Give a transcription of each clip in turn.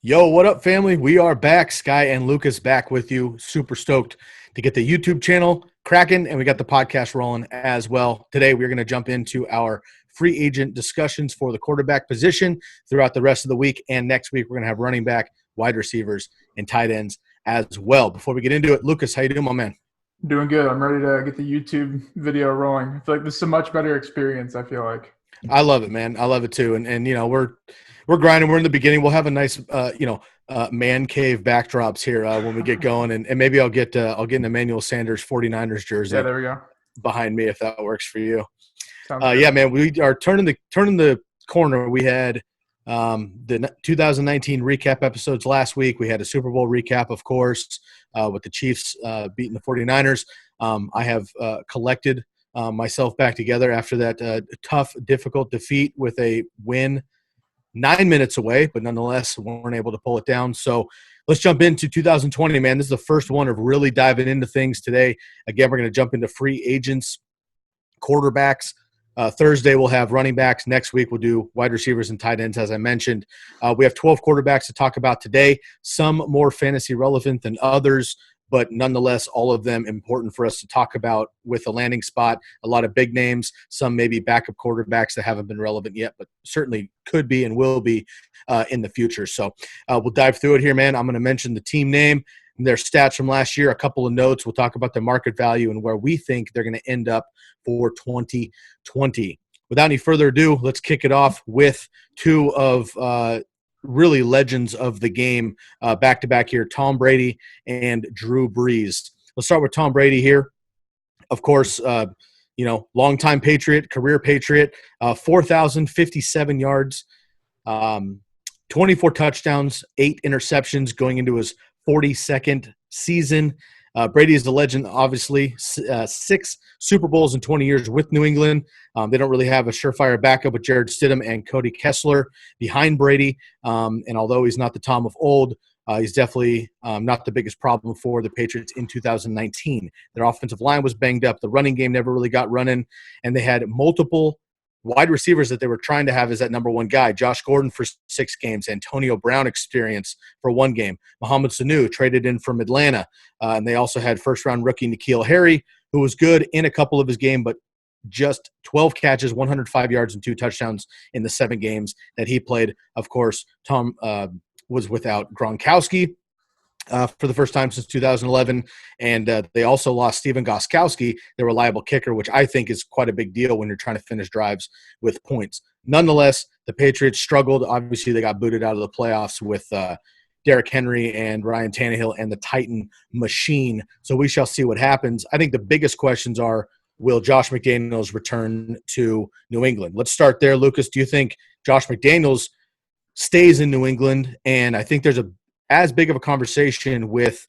Yo, what up, family? We are back. Sky and Lukas back with you. Super stoked to get the YouTube channel cracking, and we got the podcast rolling as well. Today, we're going to jump into our free agent discussions for the quarterback position throughout the rest of the week. And next week, we're going to have running back, wide receivers, and tight ends as well. Before we get into it, Lukas, how you doing, my man? Doing good. I'm ready to get the YouTube video rolling. I feel like this is a much better experience, I feel like. I love it, man. I love it too. And you know, we're grinding. We're in the beginning. We'll have a nice man cave backdrops here when we get going, and maybe I'll get an Emmanuel Sanders 49ers Yeah, jersey there we go. behind me if that works for you. Sounds good. Yeah, man, we are turning the corner. We had the 2019 recap episodes last week. We had a Super Bowl recap, of course, with the Chiefs beating the 49ers. I have collected myself back together after that tough, difficult defeat with a win 9 minutes away, but nonetheless weren't able to pull it down. So let's jump into 2020, man. This is the first one of really diving into things today. Again, we're going to jump into free agents, quarterbacks. Thursday, we'll have running backs. Next week, we'll do wide receivers and tight ends, as I mentioned. We have 12 quarterbacks to talk about today, some more fantasy relevant than others, but nonetheless, all of them important for us to talk about with a landing spot. A lot of big names, some maybe backup quarterbacks that haven't been relevant yet, but certainly could be and will be in the future. So we'll dive through it here, man. I'm going to mention the team name, their stats from last year, a couple of notes. We'll talk about their market value and where we think they're going to end up for 2020. Without any further ado, let's kick it off with two of really legends of the game back-to-back here, Tom Brady and Drew Brees. Let's start with Tom Brady here. Of course, longtime Patriot, career Patriot, 4,057 yards, 24 touchdowns, 8 interceptions going into his 42nd season. Brady is the legend, obviously. 6 Super Bowls in 20 years with New England. They don't really have a surefire backup with Jared Stidham and Cody Kessler behind Brady. And although he's not the Tom of old, he's definitely not the biggest problem for the Patriots in 2019. Their offensive line was banged up. The running game never really got running. And they had multiple wide receivers that they were trying to have as that number one guy. Josh Gordon for 6 games, Antonio Brown experience for 1 game, Mohamed Sanu traded in from Atlanta, and they also had first-round rookie N'Keal Harry, who was good in a couple of his games, but just 12 catches, 105 yards, and 2 touchdowns in the 7 games that he played. Of course, Tom was without Gronkowski for the first time since 2011, and they also lost Steven Gostkowski, their reliable kicker, which I think is quite a big deal when you're trying to finish drives with points. Nonetheless, the Patriots struggled. Obviously, they got booted out of the playoffs with Derrick Henry and Ryan Tannehill and the Titan machine. So we shall see what happens. I think the biggest questions are, will Josh McDaniels return to New England? Let's start there, Lukas. Do you think Josh McDaniels stays in New England? And I think there's as big of a conversation with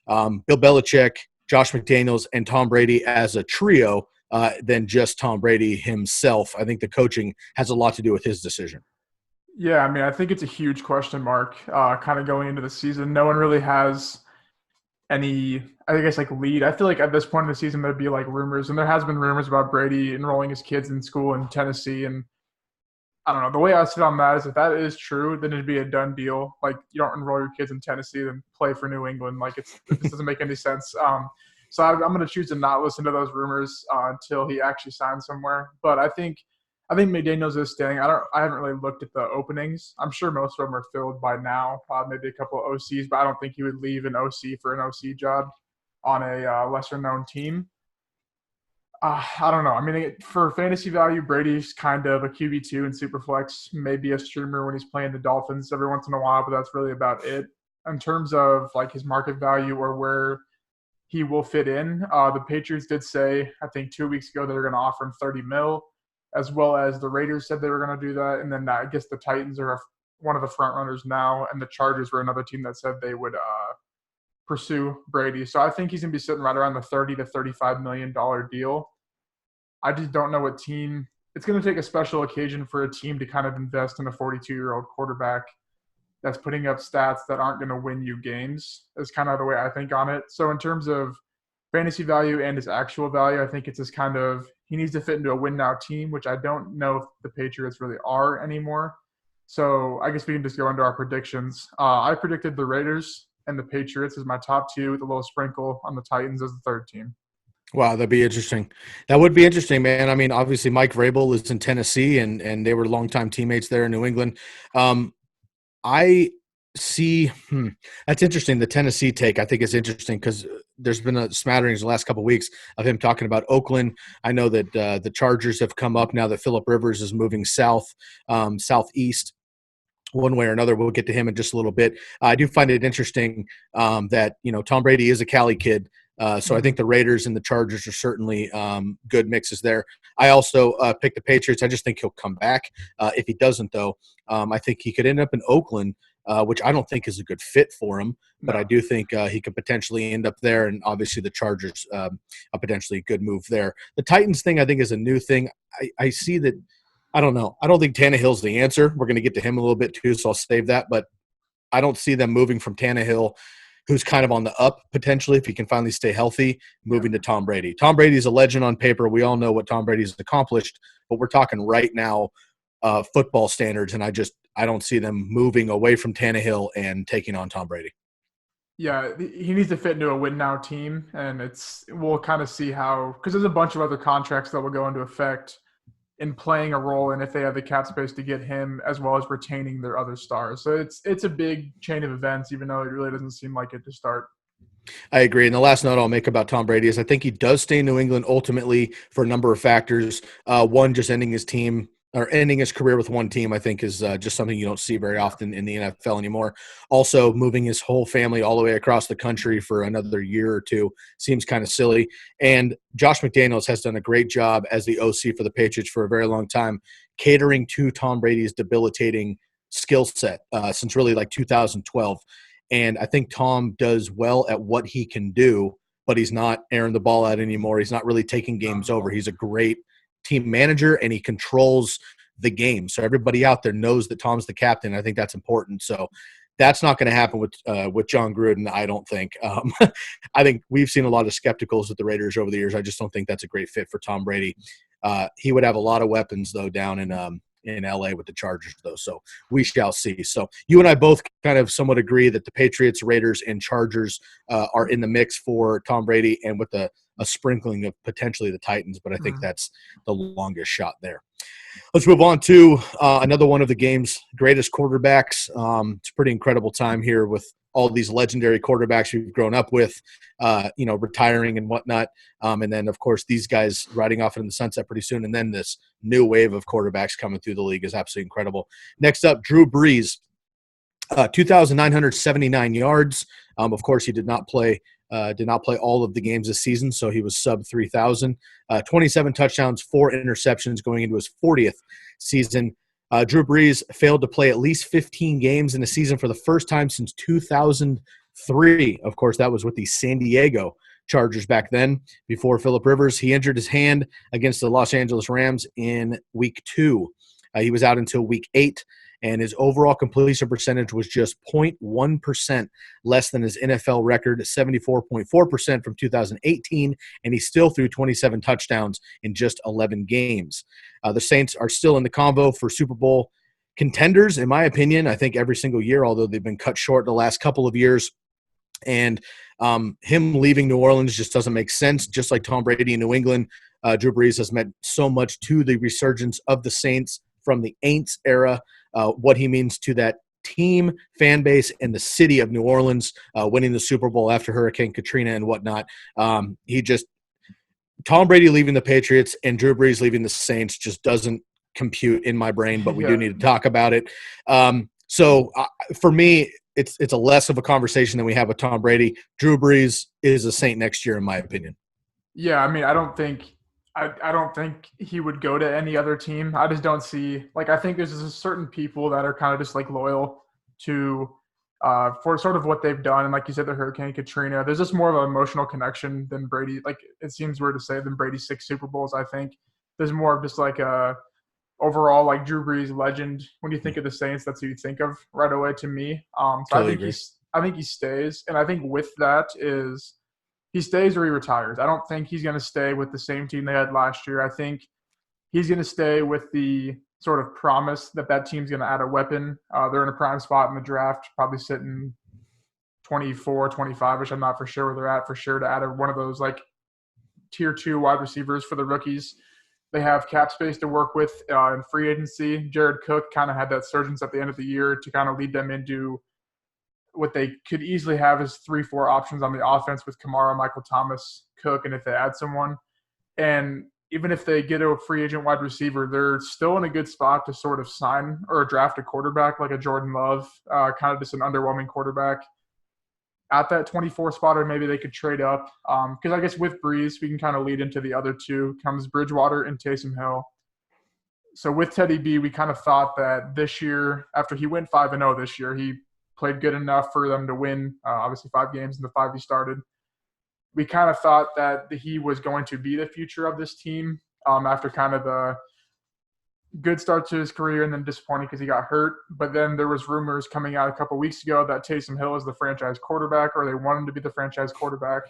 Bill Belichick, Josh McDaniels, and Tom Brady as a trio than just Tom Brady himself. I think the coaching has a lot to do with his decision. Yeah, I mean, I think it's a huge question mark kind of going into the season. No one really has any, I guess, like lead. I feel like at this point in the season, there'd be like rumors, and there has been rumors about Brady enrolling his kids in school in Tennessee. And I don't know. The way I sit on that is if that is true, then it'd be a done deal. Like, you don't enroll your kids in Tennessee, then play for New England. Like, this doesn't make any sense. So I'm going to choose to not listen to those rumors until he actually signs somewhere. But I think McDaniels is staying. I haven't really looked at the openings. I'm sure most of them are filled by now. Maybe a couple of OCs, but I don't think he would leave an OC for an OC job on a lesser known team. I don't know. I mean, for fantasy value, Brady's kind of a QB2 in Superflex, maybe a streamer when he's playing the Dolphins every once in a while, but that's really about it. In terms of like his market value or where he will fit in, the Patriots did say, I think 2 weeks ago, they were going to offer him 30 mil, as well as the Raiders said they were going to do that. And then I guess the Titans are one of the front runners now, and the Chargers were another team that said they would pursue Brady. So I think he's going to be sitting right around the $30 to $35 million deal. I just don't know what team – it's going to take a special occasion for a team to kind of invest in a 42-year-old quarterback that's putting up stats that aren't going to win you games is kind of the way I think on it. So in terms of fantasy value and his actual value, I think it's just kind of – he needs to fit into a win-now team, which I don't know if the Patriots really are anymore. So I guess we can just go into our predictions. I predicted the Raiders and the Patriots as my top two, with a little sprinkle on the Titans as the third team. Wow, that'd be interesting. That would be interesting, man. I mean, obviously, Mike Vrabel is in Tennessee, and they were longtime teammates there in New England. I see. That's interesting. The Tennessee take, I think, is interesting because there's been a smatterings the last couple of weeks of him talking about Oakland. I know that the Chargers have come up now that Phillip Rivers is moving south, southeast, one way or another. We'll get to him in just a little bit. I do find it interesting that Tom Brady is a Cali kid. So I think the Raiders and the Chargers are certainly good mixes there. I also picked the Patriots. I just think he'll come back. If he doesn't, though, I think he could end up in Oakland, which I don't think is a good fit for him. But I do think he could potentially end up there. And obviously the Chargers, a potentially good move there. The Titans thing, I think, is a new thing. I see that. I don't know. I don't think Tannehill's the answer. We're going to get to him a little bit too, so I'll save that. But I don't see them moving from Tannehill, who's kind of on the up potentially if he can finally stay healthy, moving to Tom Brady. Tom Brady's a legend on paper. We all know what Tom Brady's accomplished, but we're talking right now football standards, and I don't see them moving away from Tannehill and taking on Tom Brady. Yeah, he needs to fit into a win now team, and we'll kind of see how, because there's a bunch of other contracts that will go into effect in playing a role, and if they have the cap space to get him, as well as retaining their other stars. So it's a big chain of events, even though it really doesn't seem like it to start. I agree. And the last note I'll make about Tom Brady is I think he does stay in New England ultimately for a number of factors. One, just ending his career with one team, I think is just something you don't see very often in the NFL anymore. Also, moving his whole family all the way across the country for another year or two seems kind of silly. And Josh McDaniels has done a great job as the OC for the Patriots for a very long time, catering to Tom Brady's debilitating skill set since really like 2012. And I think Tom does well at what he can do, but he's not airing the ball out anymore. He's not really taking games over. He's a great team manager, and he controls the game. So everybody out there knows that Tom's the captain. I think that's important. So that's not going to happen with John Gruden, I don't think. I think we've seen a lot of skepticals with the Raiders over the years. I just don't think that's a great fit for Tom Brady. He would have a lot of weapons, though, down in LA with the Chargers, though. So we shall see. So you and I both kind of somewhat agree that the Patriots, Raiders, and Chargers are in the mix for Tom Brady, and with a sprinkling of potentially the Titans, but I think that's the longest shot there. Let's move on to another one of the game's greatest quarterbacks. It's a pretty incredible time here with all these legendary quarterbacks we've grown up with, retiring and whatnot. And then, of course, these guys riding off into the sunset pretty soon. And then this new wave of quarterbacks coming through the league is absolutely incredible. Next up, Drew Brees, 2,979 yards. Of course, he did not play all of the games this season, so he was sub 3,000. 27 touchdowns, 4 interceptions going into his 40th season. Drew Brees failed to play at least 15 games in a season for the first time since 2003. Of course, that was with the San Diego Chargers back then, before Phillip Rivers. He injured his hand against the Los Angeles Rams in week 2. He was out until week 8. And his overall completion percentage was just 0.1% less than his NFL record, 74.4% from 2018, and he still threw 27 touchdowns in just 11 games. The Saints are still in the convo for Super Bowl contenders, in my opinion, I think every single year, although they've been cut short the last couple of years. And him leaving New Orleans just doesn't make sense. Just like Tom Brady in New England, Drew Brees has meant so much to the resurgence of the Saints from the Aints era. What he means to that team, fan base, and the city of New Orleans, winning the Super Bowl after Hurricane Katrina and whatnot. Tom Brady leaving the Patriots and Drew Brees leaving the Saints just doesn't compute in my brain, but we do need to talk about it. So for me, it's a less of a conversation than we have with Tom Brady. Drew Brees is a Saint next year, in my opinion. Yeah, I mean, I don't think he would go to any other team. I just don't see – I think there's just certain people that are kind of just loyal to for sort of what they've done. And like you said, the Hurricane Katrina, there's just more of an emotional connection than Brady. It seems weird to say, than Brady's 6 Super Bowls, I think. There's more of just a overall Drew Brees legend. When you think of the Saints, that's who you think of right away to me. Totally I think he stays. And I think with that is – he stays or he retires. I don't think he's going to stay with the same team they had last year. I think he's going to stay with the sort of promise that that team's going to add a weapon. They're in a prime spot in the draft, probably sitting 24, 25 ish. I'm not for sure where they're at for sure to add one of those like tier 2 wide receivers for the rookies. They have cap space to work with in free agency. Jared Cook kind of had that surge at the end of the year to kind of lead them into what they could easily have as 3-4 options on the offense with Kamara, Michael Thomas, Cook, and if they add someone. And even if they get a free agent wide receiver, they're still in a good spot to sort of sign or draft a quarterback like a Jordan Love, kind of just an underwhelming quarterback at that 24 spot, or maybe they could trade up. Because I guess with Breeze, we can kind of lead into the other two, comes Bridgewater and Taysom Hill. So with Teddy B, we kind of thought that this year, after he went 5-0 this year, he played good enough for them to win, obviously 5 games in the 5 he started. We kind of thought that he was going to be the future of this team after kind of the good start to his career and then disappointing because he got hurt. But then there was rumors coming out a couple weeks ago that Taysom Hill is the franchise quarterback, or they want him to be the franchise quarterback,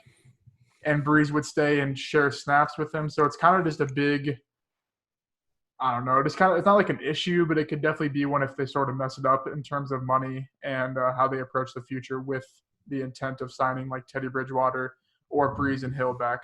and Breeze would stay and share snaps with him. So it's kind of just a big, I don't know, it's not like an issue, but it could definitely be one if they sort of mess it up in terms of money and how they approach the future with the intent of signing like Teddy Bridgewater or Breeze and Hill back.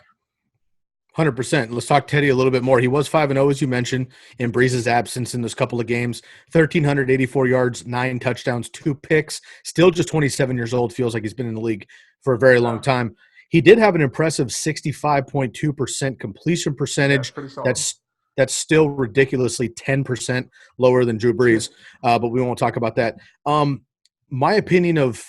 100%. Let's talk Teddy a little bit more. He was 5-0, as you mentioned, in Breeze's absence in those couple of games. 1,384 yards, 9 touchdowns, 2 picks. Still just 27 years old. Feels like he's been in the league for a very long time. He did have an impressive 65.2% completion percentage. That's still ridiculously 10% lower than Drew Brees, but we won't talk about that. My opinion of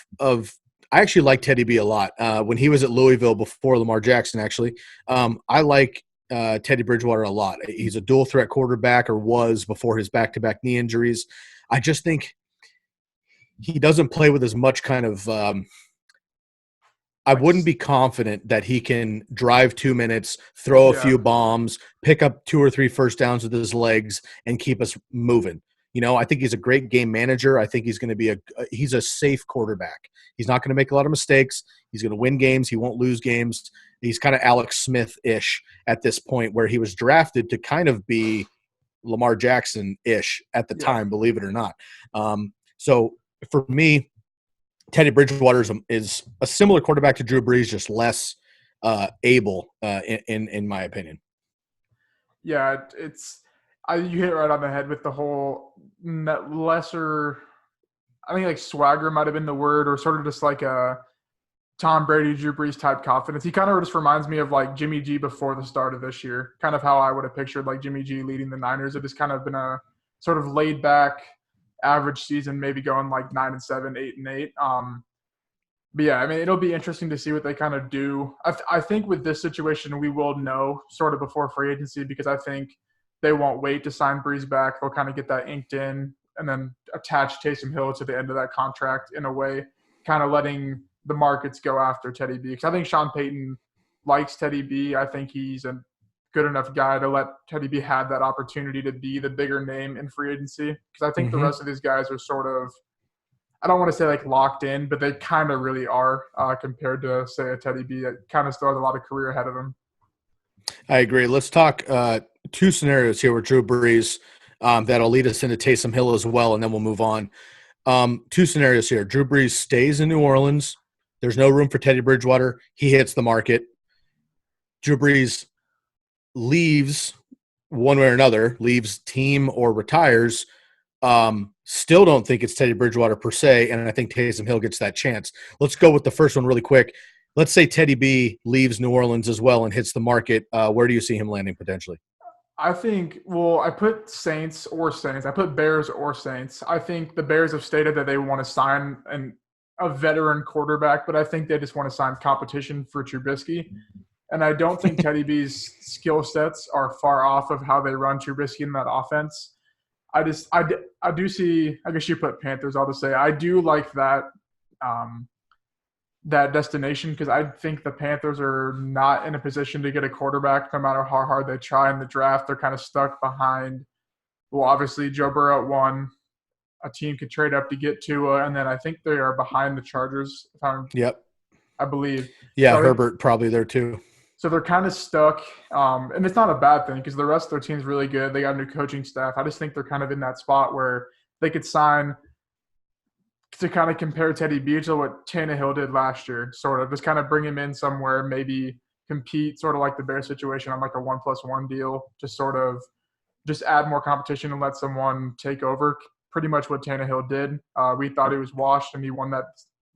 I actually like Teddy B a lot. When he was at Louisville before Lamar Jackson, actually, I like Teddy Bridgewater a lot. He's a dual threat quarterback, or was before his back-to-back knee injuries. I just think he doesn't play with as much kind of I wouldn't be confident that he can drive 2 minutes, throw a few bombs, pick up 2 or 3 first downs with his legs, and keep us moving. You know, I think he's a great game manager. I think he's going to be he's a safe quarterback. He's not going to make a lot of mistakes. He's going to win games. He won't lose games. He's kind of Alex Smith-ish at this point, where he was drafted to kind of be Lamar Jackson-ish at the time, believe it or not. So for me, Teddy Bridgewater is a similar quarterback to Drew Brees, just less able, in my opinion. Yeah, you hit it right on the head with the whole lesser. I think like swagger might have been the word, or sort of just like a Tom Brady, Drew Brees type confidence. He kind of just reminds me of like Jimmy G before the start of this year, kind of how I would have pictured like Jimmy G leading the Niners. It has kind of been a sort of laid back, average season, maybe going like 9-7, 8-8. But yeah, I mean, it'll be interesting to see what they kind of do. I think with this situation, we will know sort of before free agency, because I think they won't wait to sign Breeze back. They'll kind of get that inked in and then attach Taysom Hill to the end of that contract in a way, kind of letting the markets go after Teddy B. Because I think Sean Payton likes Teddy B. I think he's a good enough guy to let Teddy B have that opportunity to be the bigger name in free agency. Because I think the rest of these guys are sort of, I don't want to say like locked in, but they kind of really are compared to, say, a Teddy B that kind of still has a lot of career ahead of him. I agree. Let's talk 2 scenarios here with Drew Brees that'll lead us into Taysom Hill as well, and then we'll move on. 2 scenarios here. Drew Brees stays in New Orleans. There's no room for Teddy Bridgewater. He hits the market. Drew Brees leaves one way or another, leaves team or retires. Still don't think it's Teddy Bridgewater per se, and I think Taysom Hill gets that chance. Let's go with the first one really quick. Let's say Teddy B leaves New Orleans as well and hits the market. Where do you see him landing potentially? I think, I put Saints or Saints. I put Bears or Saints. I think the Bears have stated that they want to sign a veteran quarterback, but I think they just want to sign competition for Trubisky. And I don't think Teddy B's skill sets are far off of how they run Trubisky in that offense. I do see, I guess you put Panthers, I'll just say, I do like that that destination, because I think the Panthers are not in a position to get a quarterback no matter how hard they try in the draft. They're kind of stuck behind, obviously Joe Burrow at 1. A team could trade up to get Tua, and then I think they are behind the Chargers. Yep. I believe. Yeah, so Herbert probably there too. So they're kind of stuck, and it's not a bad thing because the rest of their team's really good. They got a new coaching staff. I just think they're kind of in that spot where they could sign to kind of compare Teddy B to what Tannehill did last year, sort of. Just kind of bring him in somewhere, maybe compete, sort of like the Bear situation on like a 1+1 deal, just sort of just add more competition and let someone take over. Pretty much what Tannehill did. We thought he was washed, and he won that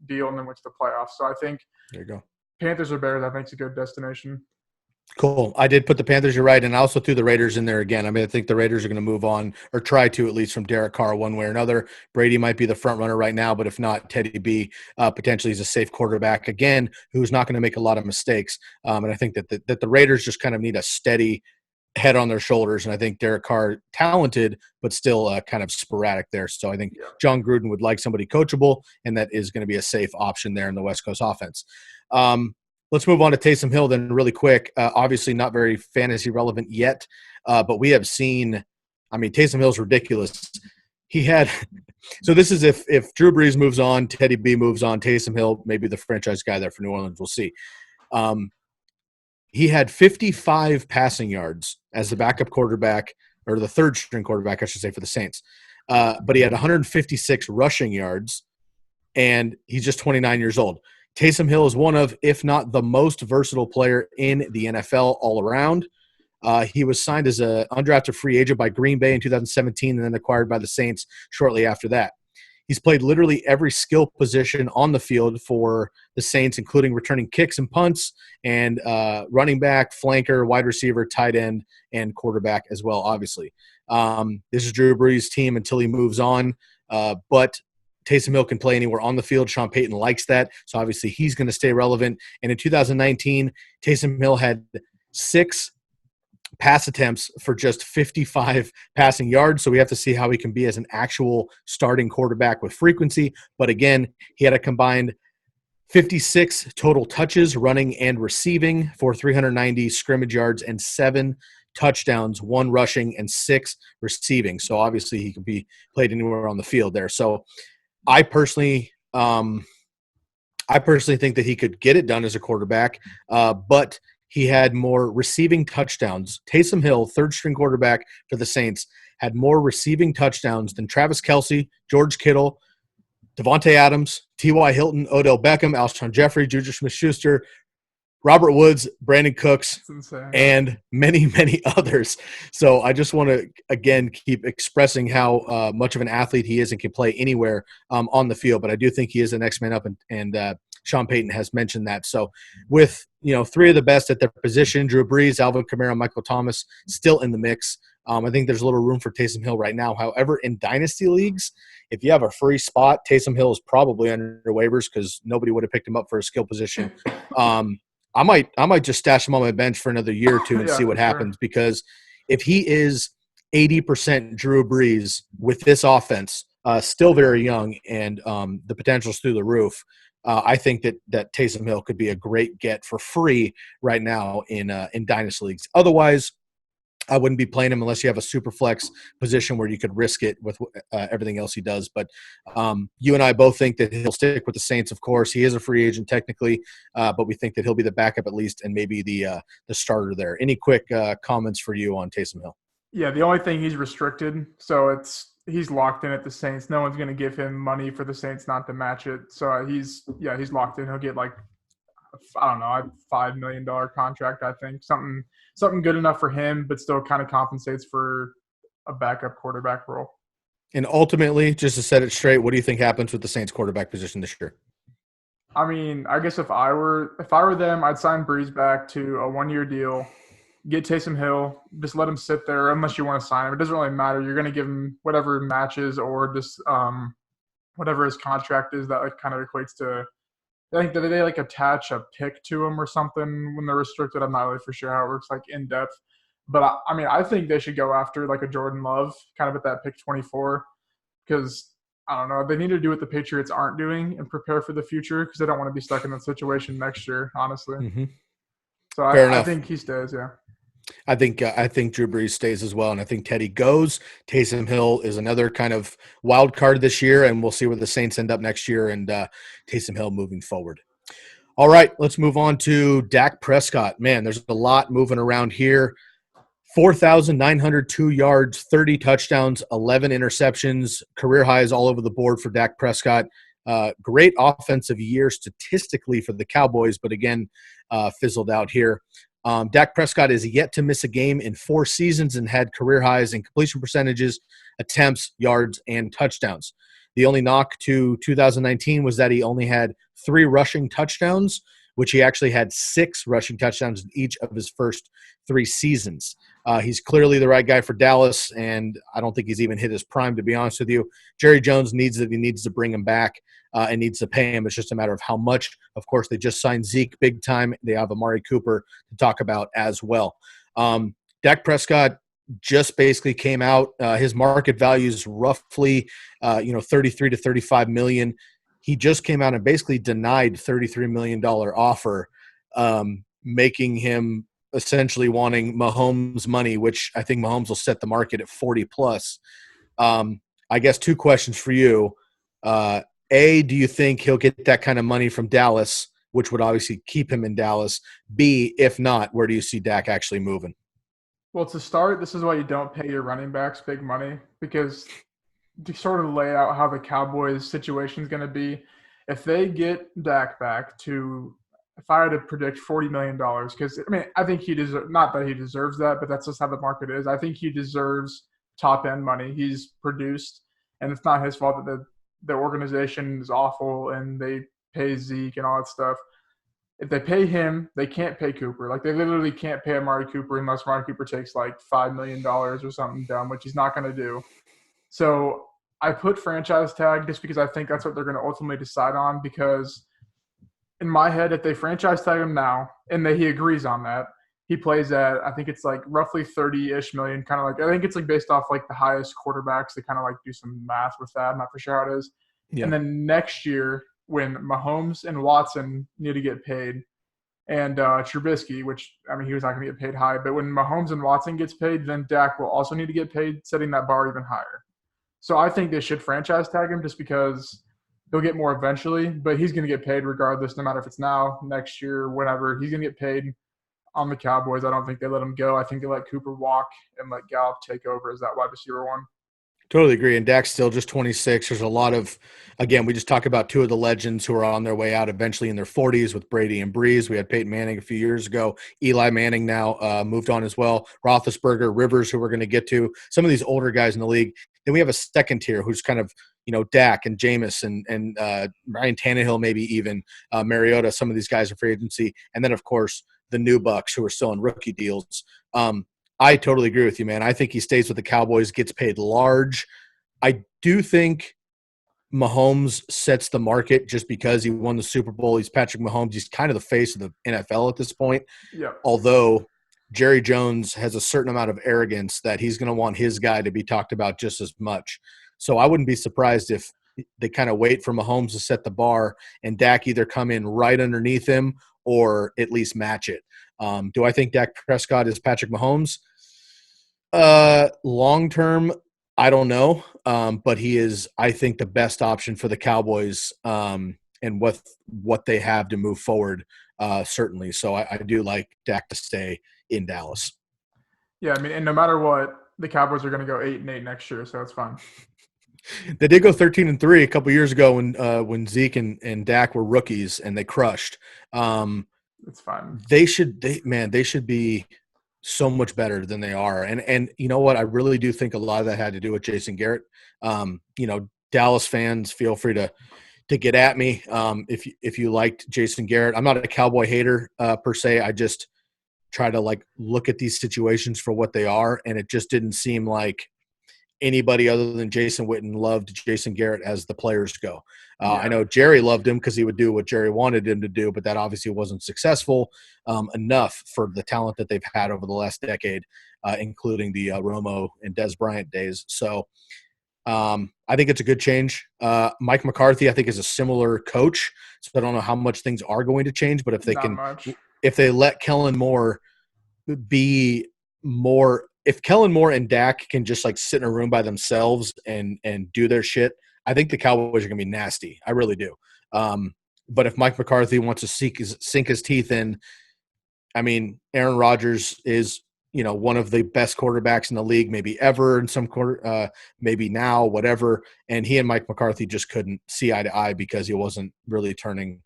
deal and then went to the playoffs. So I think There you go. Panthers or Bears, I think, is a good destination. Cool. I did put the Panthers, you're right, and I also threw the Raiders in there again. I mean, I think the Raiders are going to move on, or try to, at least from Derek Carr one way or another. Brady might be the front runner right now, but if not, Teddy B potentially is a safe quarterback, again, who's not going to make a lot of mistakes. And I think that the Raiders just kind of need a steady head on their shoulders, and I think Derek Carr, talented, but still kind of sporadic there. So I think John Gruden would like somebody coachable, and that is going to be a safe option there in the West Coast offense. Let's move on to Taysom Hill then really quick. Obviously not very fantasy relevant yet, but we have seen – I mean, Taysom Hill's ridiculous. He had – so this is if Drew Brees moves on, Teddy B moves on, Taysom Hill may be the franchise guy there for New Orleans. We'll see. He had 55 passing yards as the backup quarterback, or the third-string quarterback, I should say, for the Saints. But he had 156 rushing yards, and he's just 29 years old. Taysom Hill is one of, if not the most versatile player in the NFL all around. He was signed as an undrafted free agent by Green Bay in 2017 and then acquired by the Saints shortly after that. He's played literally every skill position on the field for the Saints, including returning kicks and punts, and running back, flanker, wide receiver, tight end, and quarterback as well, obviously. This is Drew Brees' team until he moves on, but Taysom Hill can play anywhere on the field. Sean Payton likes that, so obviously he's going to stay relevant. And in 2019, Taysom Hill had 6 pass attempts for just 55 passing yards, so we have to see how he can be as an actual starting quarterback with frequency. But again, he had a combined 56 total touches, running and receiving, for 390 scrimmage yards and 7 touchdowns, 1 rushing and 6 receiving. So obviously he can be played anywhere on the field there. So I personally think that he could get it done as a quarterback, but he had more receiving touchdowns. Taysom Hill, third-string quarterback for the Saints, had more receiving touchdowns than Travis Kelce, George Kittle, Devontae Adams, T.Y. Hilton, Odell Beckham, Alshon Jeffrey, Juju Smith-Schuster, Robert Woods, Brandon Cooks, and many, many others. So I just want to, again, keep expressing how much of an athlete he is and can play anywhere on the field. But I do think he is the next man up, and Sean Payton has mentioned that. So with, 3 of the best at their position, Drew Brees, Alvin Kamara, Michael Thomas, still in the mix, I think there's a little room for Taysom Hill right now. However, in dynasty leagues, if you have a free spot, Taysom Hill is probably under waivers because nobody would have picked him up for a skill position. I might just stash him on my bench for another year or two and see what happens, because if he is 80% Drew Brees with this offense, still very young, and the potential's through the roof, I think that Taysom Hill could be a great get for free right now in dynasty leagues. Otherwise, I wouldn't be playing him unless you have a super flex position where you could risk it with everything else he does. But you and I both think that he'll stick with the Saints, of course. He is a free agent technically, but we think that he'll be the backup at least, and maybe the starter there. Any quick comments for you on Taysom Hill? Yeah, the only thing, he's restricted, so he's locked in at the Saints. No one's going to give him money for the Saints not to match it. So he's locked in. He'll get like, I don't know, a $5 million contract, I think. Something good enough for him, but still kind of compensates for a backup quarterback role. And ultimately, just to set it straight, what do you think happens with the Saints quarterback position this year? I mean, I guess if I were them, I'd sign Brees back to a 1-year deal, get Taysom Hill, just let him sit there unless you want to sign him. It doesn't really matter. You're going to give him whatever matches, or just whatever his contract is that kind of equates to. I think that they attach a pick to them or something when they're restricted. I'm not really for sure how it works in depth. But I think they should go after a Jordan Love kind of at that pick 24, because I don't know, they need to do what the Patriots aren't doing and prepare for the future, because they don't want to be stuck in that situation next year, honestly. Mm-hmm. So I think he stays, yeah. I think Drew Brees stays as well, and I think Teddy goes. Taysom Hill is another kind of wild card this year, and we'll see where the Saints end up next year, and Taysom Hill moving forward. All right, let's move on to Dak Prescott. Man, there's a lot moving around here. 4,902 yards, 30 touchdowns, 11 interceptions, career highs all over the board for Dak Prescott. Great offensive year statistically for the Cowboys, but again, fizzled out here. Dak Prescott is yet to miss a game in 4 seasons and had career highs in completion percentages, attempts, yards, and touchdowns. The only knock to 2019 was that he only had 3 rushing touchdowns, which he actually had 6 rushing touchdowns in each of his first 3 seasons. He's clearly the right guy for Dallas, and I don't think he's even hit his prime, to be honest with you. Jerry Jones needs to bring him back and needs to pay him. It's just a matter of how much. Of course, they just signed Zeke big time. They have Amari Cooper to talk about as well. Dak Prescott just basically came out. His market value is roughly 33 to 35 million. He just came out and basically denied $33 million offer, making him essentially wanting Mahomes' money, which I think Mahomes will set the market at 40 plus. I guess 2 questions for you. A, do you think he'll get that kind of money from Dallas, which would obviously keep him in Dallas? B, if not, where do you see Dak actually moving? Well, to start, this is why you don't pay your running backs big money, because to sort of lay out how the Cowboys situation is going to be, if they get Dak back to, if I had to predict $40 million, because I think he deserves, not that he deserves that, but that's just how the market is. I think he deserves top end money. He's produced, and it's not his fault that the organization is awful and they pay Zeke and all that stuff. If they pay him, they can't pay Cooper. Like, they literally can't pay Amari Cooper unless Amari Cooper takes like $5 million or something dumb, which he's not going to do. So I put franchise tag just because I think that's what they're going to ultimately decide on, because in my head, if they franchise tag him now and he agrees on that, he plays at, I think it's like roughly 30-ish million, kind of like, I think it's like based off like the highest quarterbacks. They kind of like do some math with that. I'm not for sure how it is. Yeah. And then next year, when Mahomes and Watson need to get paid, and Trubisky, which, he was not going to get paid high, but when Mahomes and Watson gets paid, then Dak will also need to get paid, setting that bar even higher. So I think they should franchise tag him just because he'll get more eventually, but he's going to get paid regardless, no matter if it's now, next year, whatever. He's going to get paid on the Cowboys. I don't think they let him go. I think they let Cooper walk and let Gallup take over as that wide receiver 1. Totally agree. And Dak's still just 26. There's a lot of, again, we just talked about 2 of the legends who are on their way out eventually in their 40s with Brady and Breeze. We had Peyton Manning a few years ago. Eli Manning now moved on as well. Roethlisberger, Rivers, who we're going to get to. Some of these older guys in the league. Then we have a second tier who's kind of, Dak and Jameis and Ryan Tannehill, maybe even Mariota. Some of these guys are free agency. And then, of course, the new Bucks who are still on rookie deals. I totally agree with you, man. I think he stays with the Cowboys, gets paid large. I do think Mahomes sets the market just because he won the Super Bowl. He's Patrick Mahomes. He's kind of the face of the NFL at this point. Yep. Although Jerry Jones has a certain amount of arrogance that he's going to want his guy to be talked about just as much. So I wouldn't be surprised if they kind of wait for Mahomes to set the bar and Dak either come in right underneath him or at least match it. Do I think Dak Prescott is Patrick Mahomes? Long term, I don't know. But he is, I think, the best option for the Cowboys and what they have to move forward, certainly. So I do like Dak to stay in Dallas. Yeah, and no matter what, the Cowboys are going to go 8-8 next year, so it's fine. They did go 13-3 a couple years ago when Zeke and Dak were rookies and they crushed. It's fine. They should be so much better than they are. And you know what? I really do think a lot of that had to do with Jason Garrett. Dallas fans, feel free to get at me if you liked Jason Garrett. I'm not a Cowboy hater per se. I just try to look at these situations for what they are, and it just didn't seem like anybody other than Jason Witten loved Jason Garrett as the players go. I know Jerry loved him because he would do what Jerry wanted him to do, but that obviously wasn't successful enough for the talent that they've had over the last decade, including the Romo and Des Bryant days. So I think it's a good change. Mike McCarthy, I think, is a similar coach, so I don't know how much things are going to change, but if they let Kellen Moore be more – if Kellen Moore and Dak can just sit in a room by themselves and do their shit, I think the Cowboys are going to be nasty. I really do. But if Mike McCarthy wants to sink his teeth in, I mean, Aaron Rodgers is, one of the best quarterbacks in the league, maybe ever in some quarter, maybe now, whatever. And he and Mike McCarthy just couldn't see eye to eye because he wasn't really turning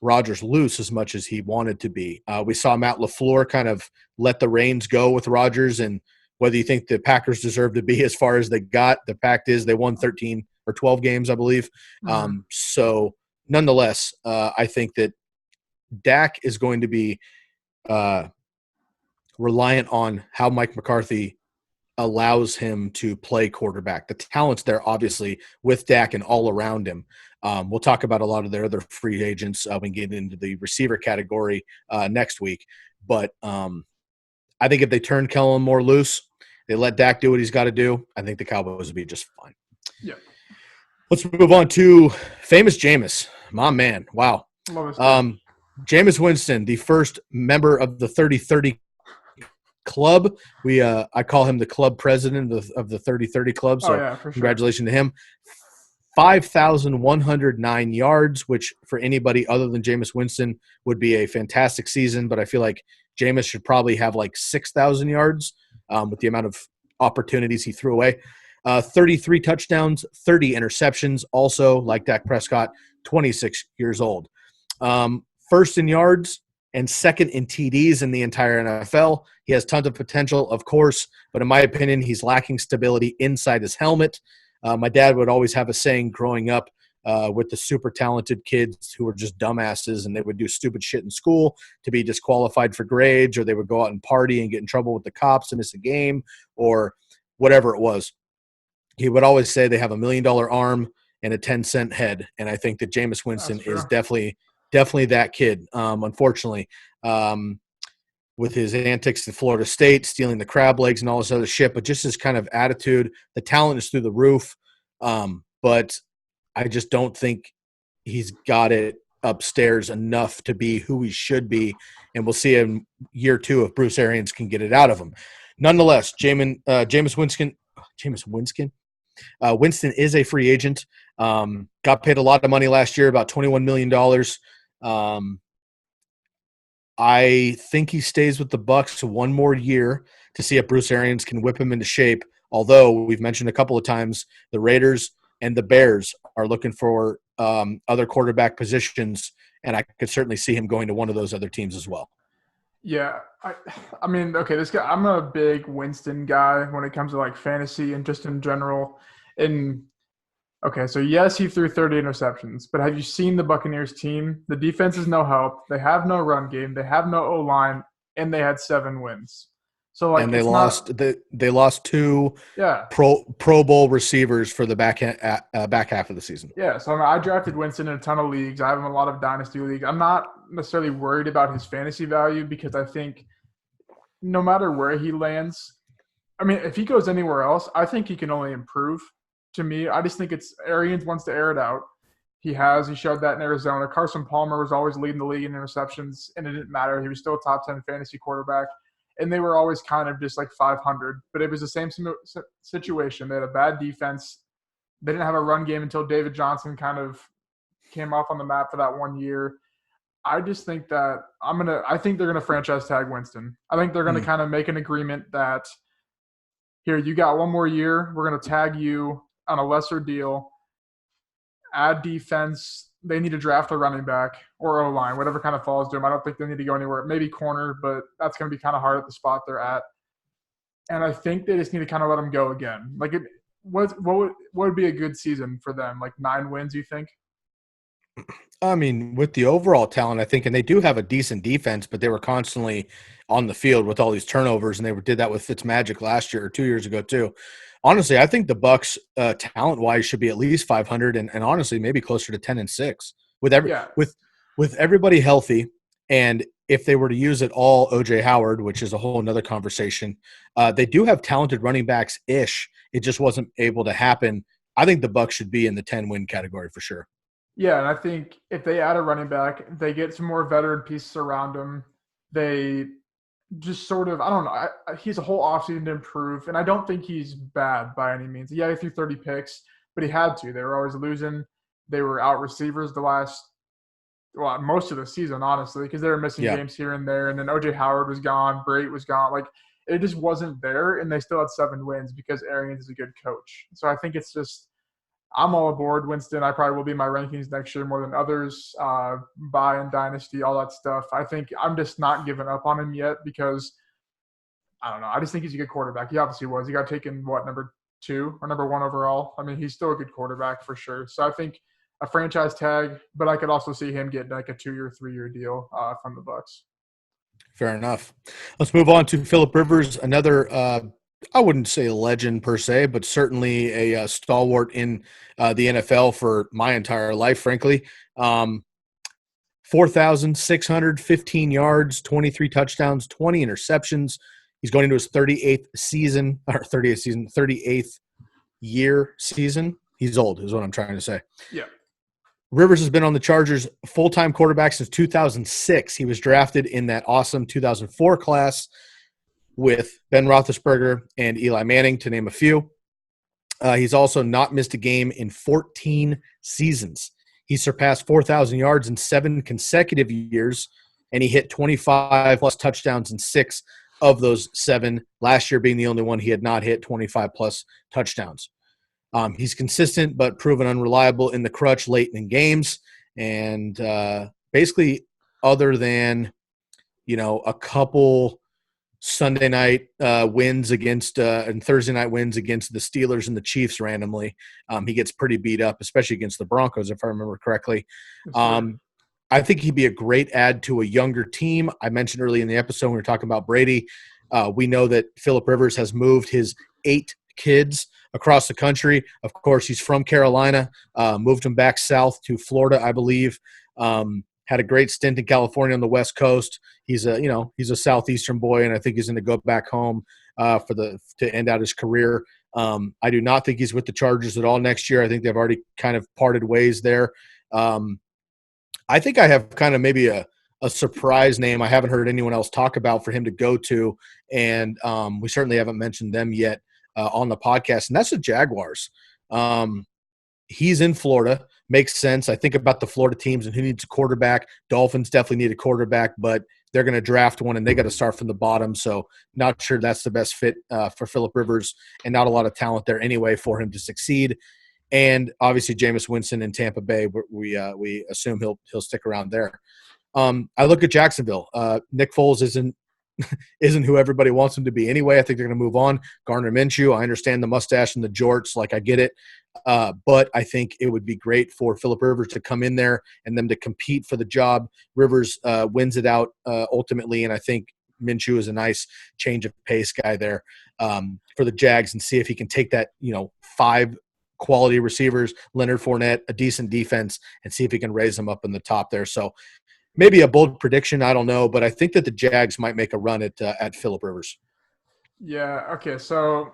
Rodgers loose as much as he wanted to be. We saw Matt LaFleur kind of let the reins go with Rodgers, and whether you think the Packers deserve to be as far as they got, the fact is they won 13 or 12 games, I believe. So nonetheless, I think that Dak is going to be reliant on how Mike McCarthy allows him to play quarterback. The talent's there, obviously, with Dak and all around him. We'll talk about a lot of their other free agents when we get into the receiver category next week. But I think if they turn Kellen Moore loose, they let Dak do what he's got to do, I think the Cowboys will be just fine. Yeah. Let's move on to famous Jameis. My man. Wow. Jameis Winston, the first member of the 30-30 club. I call him the club president of the 30-30 club. So for sure. Congratulations to him. 5,109 yards, which for anybody other than Jameis Winston would be a fantastic season. But I feel like Jameis should probably have like 6,000 yards with the amount of opportunities he threw away. 33 touchdowns, 30 interceptions. Also, like Dak Prescott, 26 years old. First in yards and second in TDs in the entire NFL. He has tons of potential, of course, but in my opinion, he's lacking stability inside his helmet. My dad would always have a saying growing up with the super talented kids who were just dumbasses, and they would do stupid shit in school to be disqualified for grades, or they would go out and party and get in trouble with the cops and miss a game, or whatever it was. He would always say they have $1 million arm and a 10-cent head, and I think that Jameis Winston is definitely that kid, unfortunately. With his antics at Florida State, stealing the crab legs and all this other shit, but just his kind of attitude, the talent is through the roof. But I just don't think he's got it upstairs enough to be who he should be. And we'll see in year 2 if Bruce Arians can get it out of him. Nonetheless, Jameis Winston is a free agent. Got paid a lot of money last year, about $21 million. I think he stays with the Bucs 1 more year to see if Bruce Arians can whip him into shape. Although we've mentioned a couple of times the Raiders and the Bears are looking for other quarterback positions, and I could certainly see him going to one of those other teams as well. Yeah, I mean, okay, this guy. I'm a big Winston guy when it comes to like fantasy and just in general. And okay, so yes, he threw 30 interceptions, but have you seen the Buccaneers team? The defense is no help. They have no run game. They have no O-line, and they had 7 wins. So like, and they lost 2 Pro Bowl receivers for the back half of the season. Yeah, so I drafted Winston in a ton of leagues. I have him in a lot of dynasty leagues. I'm not necessarily worried about his fantasy value because I think no matter where he lands, I mean, if he goes anywhere else, I think he can only improve. To me, I just think it's Arians wants to air it out. He showed that in Arizona. Carson Palmer was always leading the league in interceptions, and it didn't matter. He was still a top 10 fantasy quarterback, and they were always kind of just like 500. But it was the same situation. They had a bad defense. They didn't have a run game until David Johnson kind of came off on the map for that 1 year. I just think that I think they're gonna franchise tag Winston. I think they're gonna kind of make an agreement that here, you got 1 more year. We're gonna tag you on a lesser deal, add defense. They need to draft a running back or O-line, whatever kind of falls to them. I don't think they need to go anywhere. Maybe corner, but that's going to be kind of hard at the spot they're at. And I think they just need to kind of let them go again. Like, what would be a good season for them? Like 9 wins, you think? I mean, with the overall talent, I think, and they do have a decent defense, but they were constantly on the field with all these turnovers, and they did that with Fitzmagic last year or 2 years ago too. Honestly, I think the Bucs, talent-wise, should be at least 500, and honestly, maybe closer to 10-6 with everybody healthy. And if they were to use it all, OJ Howard, which is a whole another conversation, they do have talented running backs-ish. It just wasn't able to happen. I think the Bucs should be in the 10-win category for sure. Yeah, and I think if they add a running back, they get some more veteran pieces around him. They just sort of, I don't know, he's a whole offseason to improve, and I don't think he's bad by any means. Yeah, he threw 30 picks, but he had to. They were always losing. they were out receivers most of the season, honestly, because they were missing Yeah. games here and there. And then O.J. Howard was gone. Brait was gone. Like, it just wasn't there, and they still had 7 wins because Arians is a good coach. So I think it's just I'm all aboard Winston. I probably will be in my rankings next year more than others. Buy and dynasty, all that stuff. I think I'm just not giving up on him yet because I don't know. I just think he's a good quarterback. He obviously was. He got taken, number 2 or number 1 overall? I mean, he's still a good quarterback for sure. So I think a franchise tag, but I could also see him getting like a 2-year, 3-year deal from the Bucs. Fair enough. Let's move on to Phillip Rivers, another I wouldn't say a legend per se, but certainly a stalwart in the NFL for my entire life, frankly. 4,615 yards, 23 touchdowns, 20 interceptions. He's going into his 38th year season. He's old, is what I'm trying to say. Yeah. Rivers has been on the Chargers full-time quarterback since 2006. He was drafted in that awesome 2004 class with Ben Roethlisberger and Eli Manning, to name a few. He's also not missed a game in 14 seasons. He surpassed 4,000 yards in 7 consecutive years, and he hit 25-plus touchdowns in 6 of those 7, last year being the only one he had not hit 25-plus touchdowns. He's consistent but proven unreliable in the clutch late in games. And basically, other than, a couple Sunday night wins against and Thursday night wins against the Steelers and the Chiefs randomly, he gets pretty beat up, especially against the Broncos, if I remember correctly. I think he'd be a great add to a younger team. I mentioned early in the episode when we were talking about Brady, we know that Phillip Rivers has moved his 8 kids across the country. Of course, he's from Carolina, moved him back south to Florida, I believe. Had a great stint in California on the West Coast. He's a Southeastern boy, and I think he's going to go back home to end out his career. I do not think he's with the Chargers at all next year. I think they've already kind of parted ways there. I think I have kind of maybe a surprise name I haven't heard anyone else talk about for him to go to, and we certainly haven't mentioned them yet on the podcast, and that's the Jaguars. He's in Florida. Makes sense. I think about the Florida teams and who needs a quarterback. Dolphins definitely need a quarterback, but they're going to draft one, and they got to start from the bottom. So not sure that's the best fit for Phillip Rivers, and not a lot of talent there anyway for him to succeed. And obviously Jameis Winston in Tampa Bay, we assume he'll stick around there. I look at Jacksonville. Nick Foles isn't who everybody wants him to be anyway. I think they're going to move on. Gardner Minshew, I understand the mustache and the jorts, like I get it. But I think it would be great for Phillip Rivers to come in there and them to compete for the job. Rivers wins it out ultimately, and I think Minshew is a nice change of pace guy there for the Jags, and see if he can take that 5 quality receivers, Leonard Fournette, a decent defense, and see if he can raise them up in the top there. So maybe a bold prediction, I don't know, but I think that the Jags might make a run at Phillip Rivers. Yeah, okay, so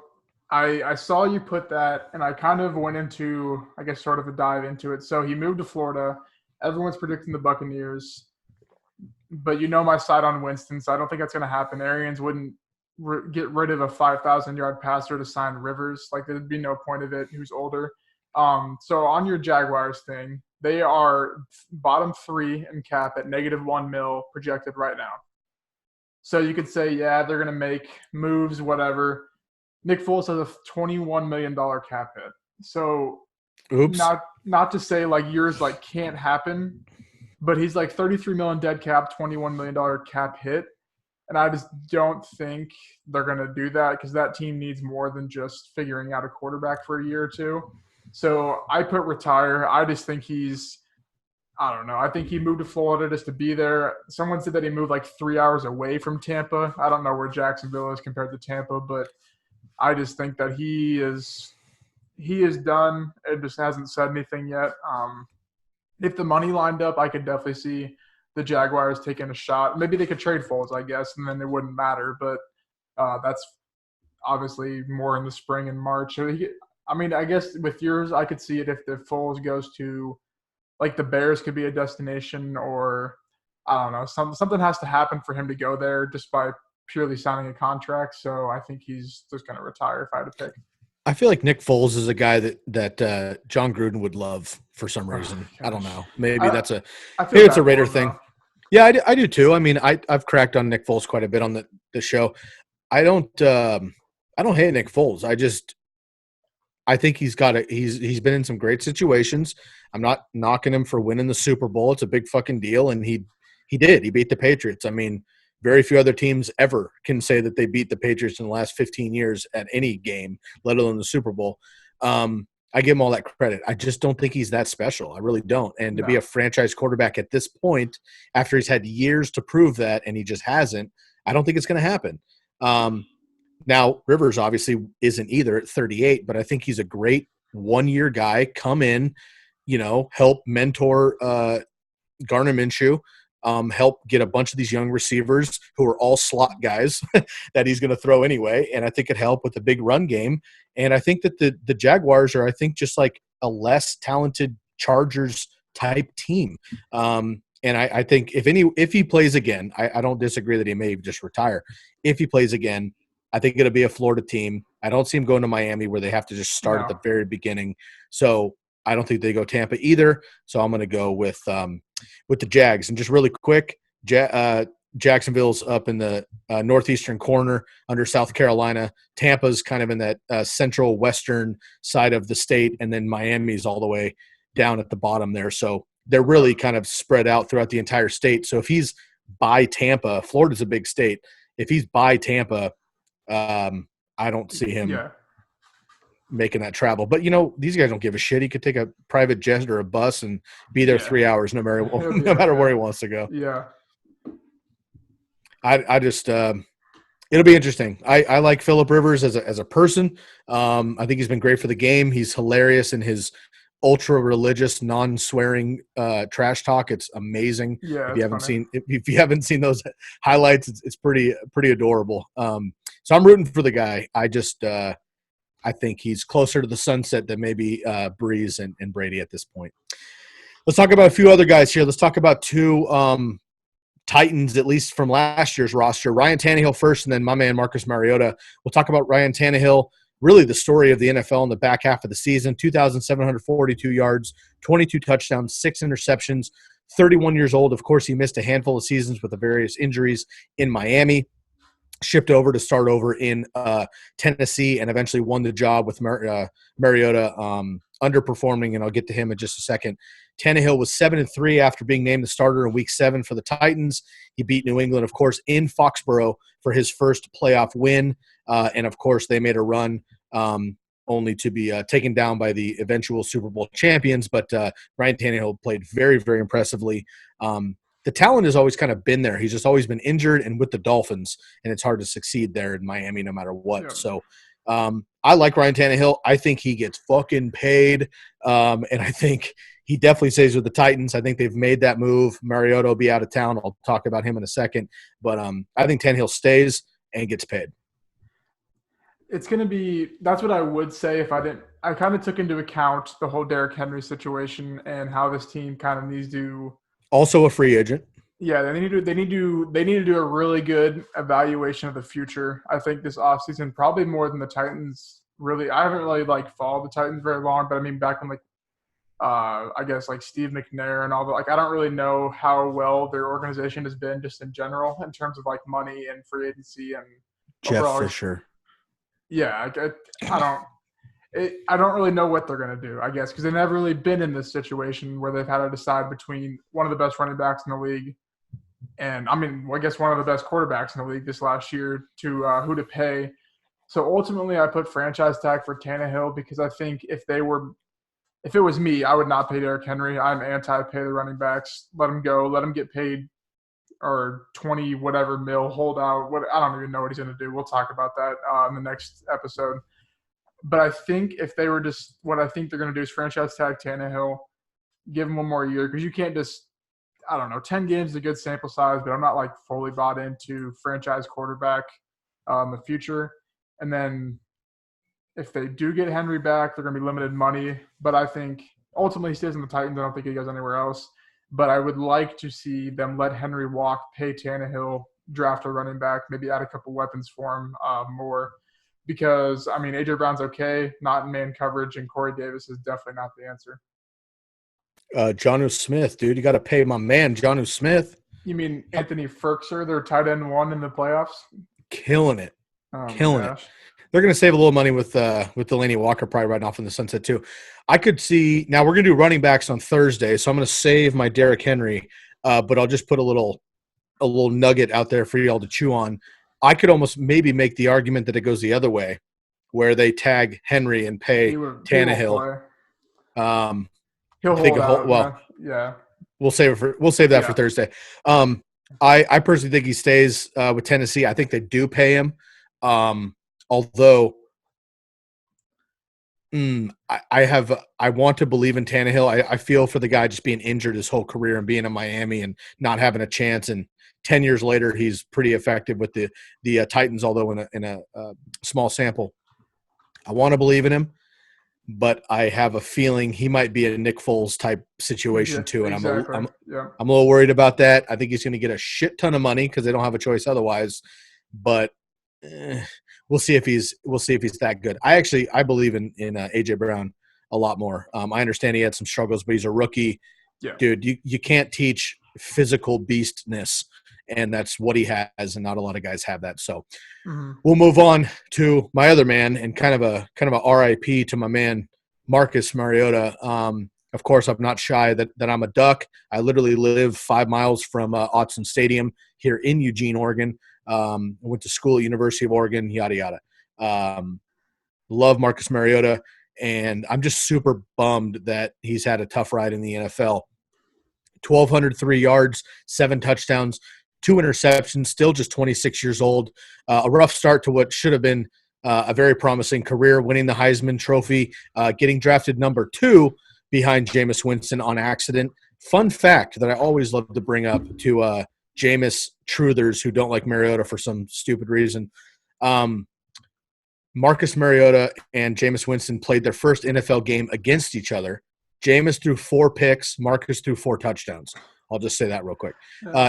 I saw you put that, and I kind of went into, I guess, sort of a dive into it. So he moved to Florida. Everyone's predicting the Buccaneers, but my side on Winston, so I don't think that's going to happen. Arians wouldn't get rid of a 5,000-yard passer to sign Rivers. Like, there'd be no point of it. Who's older? So on your Jaguars thing, they are bottom 3 in cap at -$1 million projected right now. So you could say, yeah, they're going to make moves, whatever. Nick Foles has a $21 million cap hit. So Oops. Not to say like yours like can't happen, but he's like $33 million dead cap, $21 million cap hit. And I just don't think they're going to do that because that team needs more than just figuring out a quarterback for a year or two. So I put retire. I just think I don't know. I think he moved to Florida just to be there. Someone said that he moved like 3 hours away from Tampa. I don't know where Jacksonville is compared to Tampa, but I just think that he is done. It just hasn't said anything yet. If the money lined up, I could definitely see the Jaguars taking a shot. Maybe they could trade Foles, I guess, and then it wouldn't matter. But that's obviously more in the spring and March. So I guess with yours, I could see it if the Foles goes to, like, the Bears could be a destination, or I don't know. Something has to happen for him to go there just by purely signing a contract. So I think he's just going to retire if I had to pick. I feel like Nick Foles is a guy that John Gruden would love for some Oh reason. I don't gosh, know. Maybe I that's a I feel maybe it's a bad for Raider him though. thing. Yeah, I do too. I mean, I've cracked on Nick Foles quite a bit on the show. I don't I don't hate Nick Foles. I think he's been in some great situations. I'm not knocking him for winning the Super Bowl. It's a big fucking deal, and he did. He beat the Patriots. I mean, very few other teams ever can say that they beat the Patriots in the last 15 years at any game, let alone the Super Bowl. I give him all that credit. I just don't think he's that special. I really don't. And to be No, a franchise quarterback at this point, after he's had years to prove that, and he just hasn't, I don't think it's going to happen. Now, Rivers obviously isn't either at 38, but I think he's a great 1-year guy. Come in, help mentor Garner Minshew, help get a bunch of these young receivers who are all slot guys that he's going to throw anyway. And I think it helped with the big run game. And I think that the Jaguars are, I think, just like a less talented Chargers type team. And I think if he plays again, I don't disagree that he may just retire. If he plays again, I think it'll be a Florida team. I don't see him going to Miami where they have to just start at no. the very beginning. So I don't think they go Tampa either. So I'm going to go with the Jags. And just really quick, Jacksonville's up in the northeastern corner under South Carolina. Tampa's kind of in that central western side of the state, and then Miami's all the way down at the bottom there. So they're really kind of spread out throughout the entire state. So if he's by Tampa, Florida's a big state. If he's by Tampa, I don't see him Yeah, making that travel. But these guys don't give a shit. He could take a private jet or a bus and be there yeah. 3 hours, no matter He'll be no matter okay. where he wants to go. Yeah, I just it'll be interesting. I like Phillip Rivers as a person. I think he's been great for the game. He's hilarious in his ultra religious, non-swearing trash talk. It's amazing. yeah. If you It's haven't funny. seen if you haven't seen those highlights, it's pretty adorable. So I'm rooting for the guy. I think he's closer to the sunset than maybe Breeze and Brady at this point. Let's talk about a few other guys here. Let's talk about two Titans, at least from last year's roster. Ryan Tannehill first, and then my man Marcus Mariota. We'll talk about Ryan Tannehill, really the story of the NFL in the back half of the season. 2,742 yards, 22 touchdowns, 6 interceptions, 31 years old. Of course, he missed a handful of seasons with the various injuries in Miami. Shipped over to start over in Tennessee and eventually won the job with Mariota underperforming, and I'll get to him in just a second. Tannehill was 7-3 after being named the starter in Week 7 for the Titans. He beat New England, of course, in Foxborough for his first playoff win, and of course they made a run only to be taken down by the eventual Super Bowl champions. But Ryan Tannehill played very, very impressively. The talent has always kind of been there. He's just always been injured and with the Dolphins, and it's hard to succeed there in Miami no matter what. Yeah. So I like Ryan Tannehill. I think he gets fucking paid, and I think he definitely stays with the Titans. I think they've made that move. Mariota will be out of town. I'll talk about him in a second. But I think Tannehill stays and gets paid. It's going to be – that's what I would say if I didn't – I kind of took into account the whole Derrick Henry situation and how this team kind of needs to – Also a free agent. yeah, they need to do a really good evaluation of the future. I think this offseason, probably more than the Titans really – I haven't really, followed the Titans very long, but I mean back when, I guess, Steve McNair and all that. I don't really know how well their organization has been just in general in terms of, money and free agency and Jeff overall – Fisher. yeah, I don't really know what they're going to do, I guess, because they've never really been in this situation where they've had to decide between one of the best running backs in the league and, I guess one of the best quarterbacks in the league this last year to who to pay. So ultimately, I put franchise tag for Tannehill because I think if it was me, I would not pay Derrick Henry. I'm anti-pay the running backs. Let him go. Let him get paid or 20 whatever mil holdout. I don't even know what he's going to do. We'll talk about that in the next episode. But I think if they were just – what I think they're going to do is franchise tag Tannehill, give him one more year because you can't just – I don't know, 10 games is a good sample size, but I'm not fully bought into franchise quarterback in the future. And then if they do get Henry back, they're going to be limited money. But I think ultimately he stays in the Titans. I don't think he goes anywhere else. But I would like to see them let Henry walk, pay Tannehill, draft a running back, maybe add a couple weapons for him more. because, I mean, A.J. Brown's okay, not in man coverage, and Corey Davis is definitely not the answer. Jonnu Smith, dude. You got to pay my man, Jonnu Smith. You mean Anthony Ferkser, their tight end one in the playoffs? Killing it. Oh, my Killing it. gosh. They're going to save a little money with Delaney Walker probably riding off in the sunset too. I could see – now we're going to do running backs on Thursday, so I'm going to save my Derrick Henry, but I'll just put a little nugget out there for you all to chew on. I could almost maybe make the argument that it goes the other way, where they tag Henry and pay Tannehill. He'll hold out. Well, yeah. We'll save that for Thursday. I personally think he stays with Tennessee. I think they do pay him. Although I want to believe in Tannehill. I feel for the guy just being injured his whole career and being in Miami and not having a chance. And 10 years later, he's pretty effective with the Titans, although in a small sample. I want to believe in him, but I have a feeling he might be a Nick Foles type situation too. And exactly. I'm a little worried about that. I think he's going to get a shit ton of money because they don't have a choice otherwise. But we'll see if he's that good. I believe in AJ Brown a lot more. I understand he had some struggles, but he's a rookie. Yeah. Dude, you can't teach physical beastness, and that's what he has, and not a lot of guys have that. So we'll move on to my other man, and kind of a RIP to my man Marcus Mariota. Of course, I'm not shy that I'm a Duck. I literally live 5 miles from Autzen Stadium here in Eugene, Oregon. Went to school at University of Oregon, yada yada. Love Marcus Mariota, and I'm just super bummed that he's had a tough ride in the NFL. 1,203 yards, 7 touchdowns, 2 interceptions, still just 26 years old. A rough start to what should have been a very promising career, winning the Heisman Trophy, getting drafted number 2 behind Jameis Winston on accident. Fun fact that I always love to bring up to Jameis truthers who don't like Mariota for some stupid reason. Marcus Mariota and Jameis Winston played their first NFL game against each other. Jameis threw 4 picks. Marcus threw 4 touchdowns. I'll just say that real quick.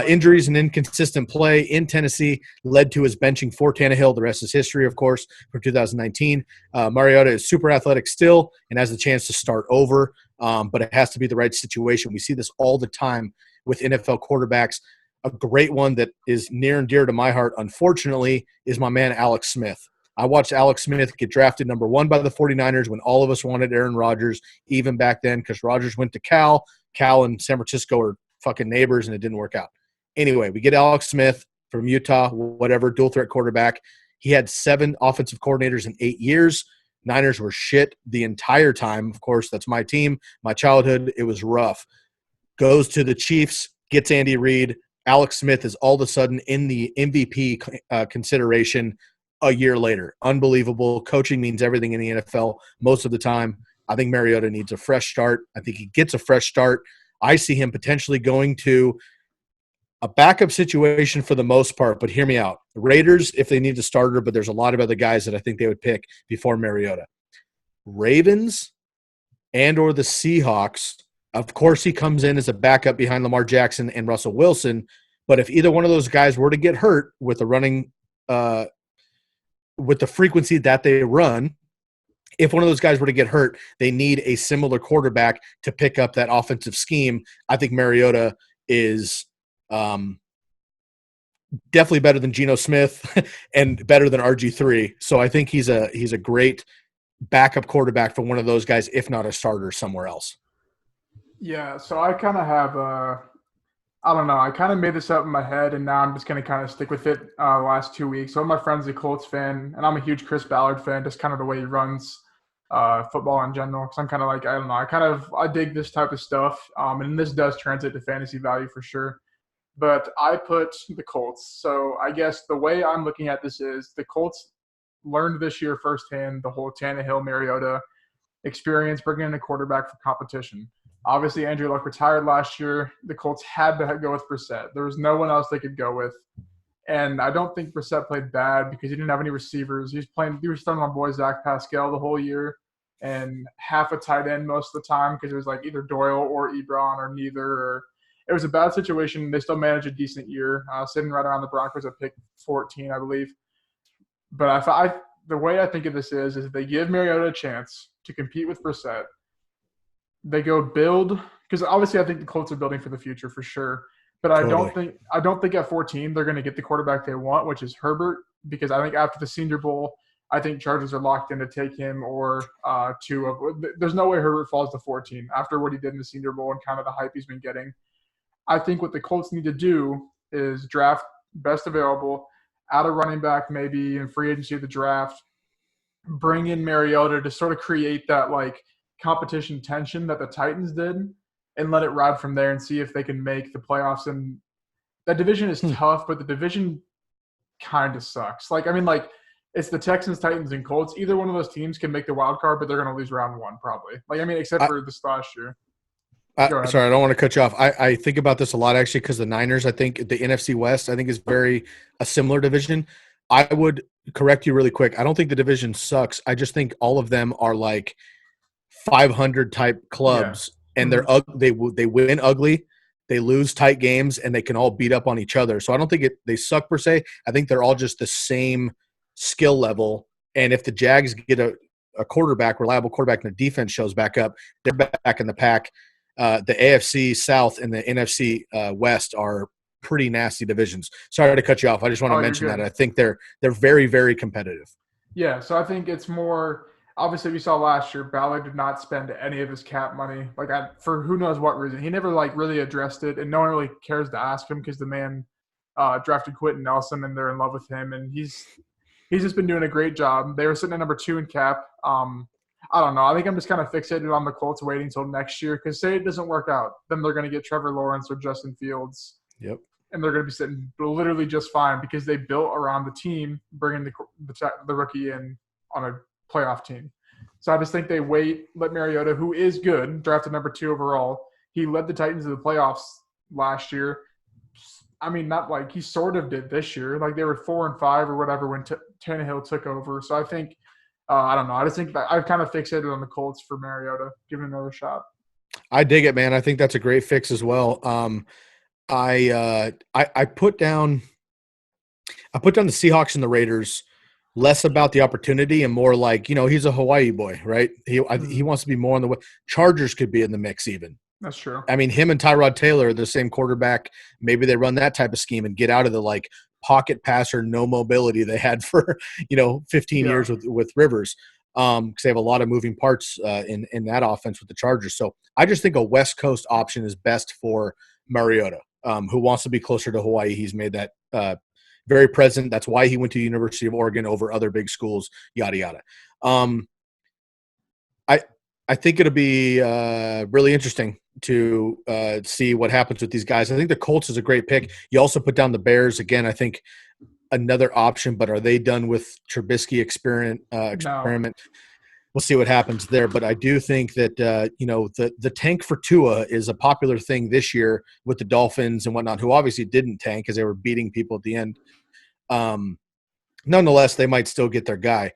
Injuries and inconsistent play in Tennessee led to his benching for Tannehill. The rest is history, of course, from 2019. Mariota is super athletic still and has the chance to start over, but it has to be the right situation. We see this all the time with NFL quarterbacks. A great one that is near and dear to my heart, unfortunately, is my man Alex Smith. I watched Alex Smith get drafted number 1 by the 49ers when all of us wanted Aaron Rodgers, even back then, because Rodgers went to Cal. Cal and San Francisco are fucking neighbors, and it didn't work out. Anyway, we get Alex Smith from Utah, whatever, dual threat quarterback. He had 7 offensive coordinators in 8 years. Niners were shit the entire time. Of course, that's my team, my childhood. It was rough. Goes to the Chiefs, gets Andy Reid. Alex Smith is all of a sudden in the MVP consideration a year later. Unbelievable. Coaching means everything in the NFL most of the time. I think Mariota needs a fresh start. I think he gets a fresh start. I see him potentially going to a backup situation for the most part, but hear me out. The Raiders, if they need a starter, but there's a lot of other guys that I think they would pick before Mariota. Ravens and or the Seahawks, of course he comes in as a backup behind Lamar Jackson and Russell Wilson, but if either one of those guys were to get hurt with the running with the frequency that they run, if one of those guys were to get hurt, they need a similar quarterback to pick up that offensive scheme. I think Mariota is definitely better than Geno Smith and better than RG3. So I think he's a great backup quarterback for one of those guys, if not a starter somewhere else. Yeah, so I kind of have I don't know. I kind of made this up in my head, and now I'm just going to kind of stick with it the last 2 weeks. So my friend's a Colts fan, and I'm a huge Chris Ballard fan, just kind of the way he runs football in general. Because I'm kind of like, I don't know, I dig this type of stuff, and this does translate to fantasy value for sure. But I put the Colts. So I guess the way I'm looking at this is the Colts learned this year firsthand the whole Tannehill, Mariota experience, bringing in a quarterback for competition. Obviously, Andrew Luck retired last year. The Colts had to go with Brissett. There was no one else they could go with. And I don't think Brissett played bad because he didn't have any receivers. He was starting my boy Zach Pascal the whole year and half a tight end most of the time because it was like either Doyle or Ebron or neither. Or it was a bad situation. They still managed a decent year, sitting right around the Broncos at pick 14, I believe. But the way I think of this is they give Mariota a chance to compete with Brissett. They go build because obviously I think the Colts are building for the future for sure. But Totally. I don't think at 14 they're going to get the quarterback they want, which is Herbert, because I think after the Senior Bowl, I think Chargers are locked in to take him or two of. There's no way Herbert falls to 14 after what he did in the Senior Bowl and kind of the hype he's been getting. I think what the Colts need to do is draft best available, add a running back maybe in free agency of the draft, bring in Mariota to sort of create that like competition tension that the Titans did, and let it ride from there and see if they can make the playoffs. And that division is tough, but the division kind of sucks. Like, I mean, like it's the Texans, Titans, and Colts. Either one of those teams can make the wild card, but they're going to lose round one probably. Like, I mean, except I, for this last year. Go ahead. Sorry, I don't want to cut you off. I think about this a lot actually because the Niners, I think the NFC West, I think is very a similar division. I would correct you really quick. I don't think the division sucks. I just think all of them are like 500 type Yeah. clubs, and they win ugly, they lose tight games, and they can all beat up on each other. So I don't think they suck per se. I think they're all just the same skill level. And if the Jags get a reliable quarterback, and the defense shows back up, they're back in the pack. The AFC South and the NFC West are pretty nasty divisions. Sorry to cut you off. I just want to mention that. I think they're very, very competitive. Yeah, so I think it's more obviously we saw last year Ballard did not spend any of his cap money for who knows what reason. He never like really addressed it, and no one really cares to ask him because the man drafted Quentin Nelson and they're in love with him, and he's just been doing a great job. They were sitting at number 2 in cap. I don't know. I think I'm just kind of fixated on the Colts waiting until next year because say it doesn't work out, then they're going to get Trevor Lawrence or Justin Fields. Yep. And they're going to be sitting literally just fine because they built around the team, bringing the rookie in on a playoff team. So I just think they wait, let Mariota, who is good, drafted number 2 overall. He led the Titans to the playoffs last year. I mean, not like he sort of did this year. Like they were 4-5 or whatever when Tannehill took over. So I think I don't know. I just think that I've kind of fixated on the Colts for Mariota, give him another shot. I dig it, man. I think that's a great fix as well. I put down the Seahawks and the Raiders less about the opportunity and more like, he's a Hawaii boy, right? He wants to be more on the way. Chargers could be in the mix even. That's true. I mean, him and Tyrod Taylor are the same quarterback. Maybe they run that type of scheme and get out of the like pocket passer, no mobility they had for 15 years with Rivers. Because they have a lot of moving parts in that offense with the Chargers. So I just think a West Coast option is best for Mariota, who wants to be closer to Hawaii. He's made that very present. That's why he went to the University of Oregon over other big schools, yada, yada. I think it'll be really interesting to see what happens with these guys. I think the Colts is a great pick. You also put down the Bears. Again, I think another option, but are they done with Trubisky experiment? No. We'll see what happens there. But I do think that, the tank for Tua is a popular thing this year with the Dolphins and whatnot, who obviously didn't tank because they were beating people at the end. Nonetheless, they might still get their guy.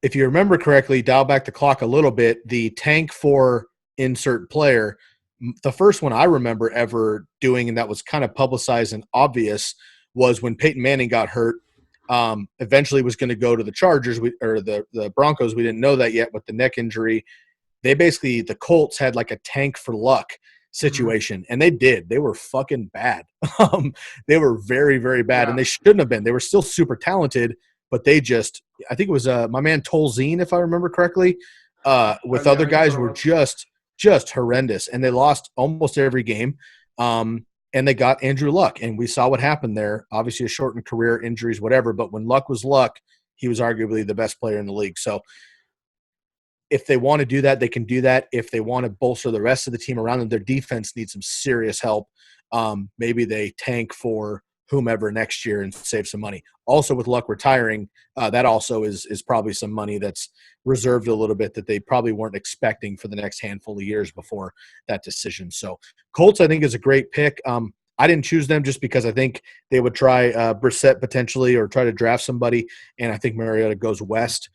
If you remember correctly, dial back the clock a little bit, the tank for insert player, the first one I remember ever doing, and that was kind of publicized and obvious, was when Peyton Manning got hurt. Eventually was going to go to the Chargers or the Broncos. We didn't know that yet with the neck injury. The Colts had like a tank for luck situation, and they did. They were fucking bad. They were very, very bad, and they shouldn't have been. They were still super talented, but they just – I think it was my man Tolzien, if I remember correctly, with other guys were just horrendous, and they lost almost every game. And they got Andrew Luck, and we saw what happened there. Obviously, a shortened career, injuries, whatever. But when Luck was Luck, he was arguably the best player in the league. So if they want to do that, they can do that. If they want to bolster the rest of the team around them, their defense needs some serious help. Maybe they tank for whomever next year and save some money. Also, with Luck retiring, that also is probably some money that's reserved a little bit that they probably weren't expecting for the next handful of years before that decision. So Colts, I think, is a great pick. I didn't choose them just because I think they would try Brissett potentially or try to draft somebody, and I think Mariota goes west.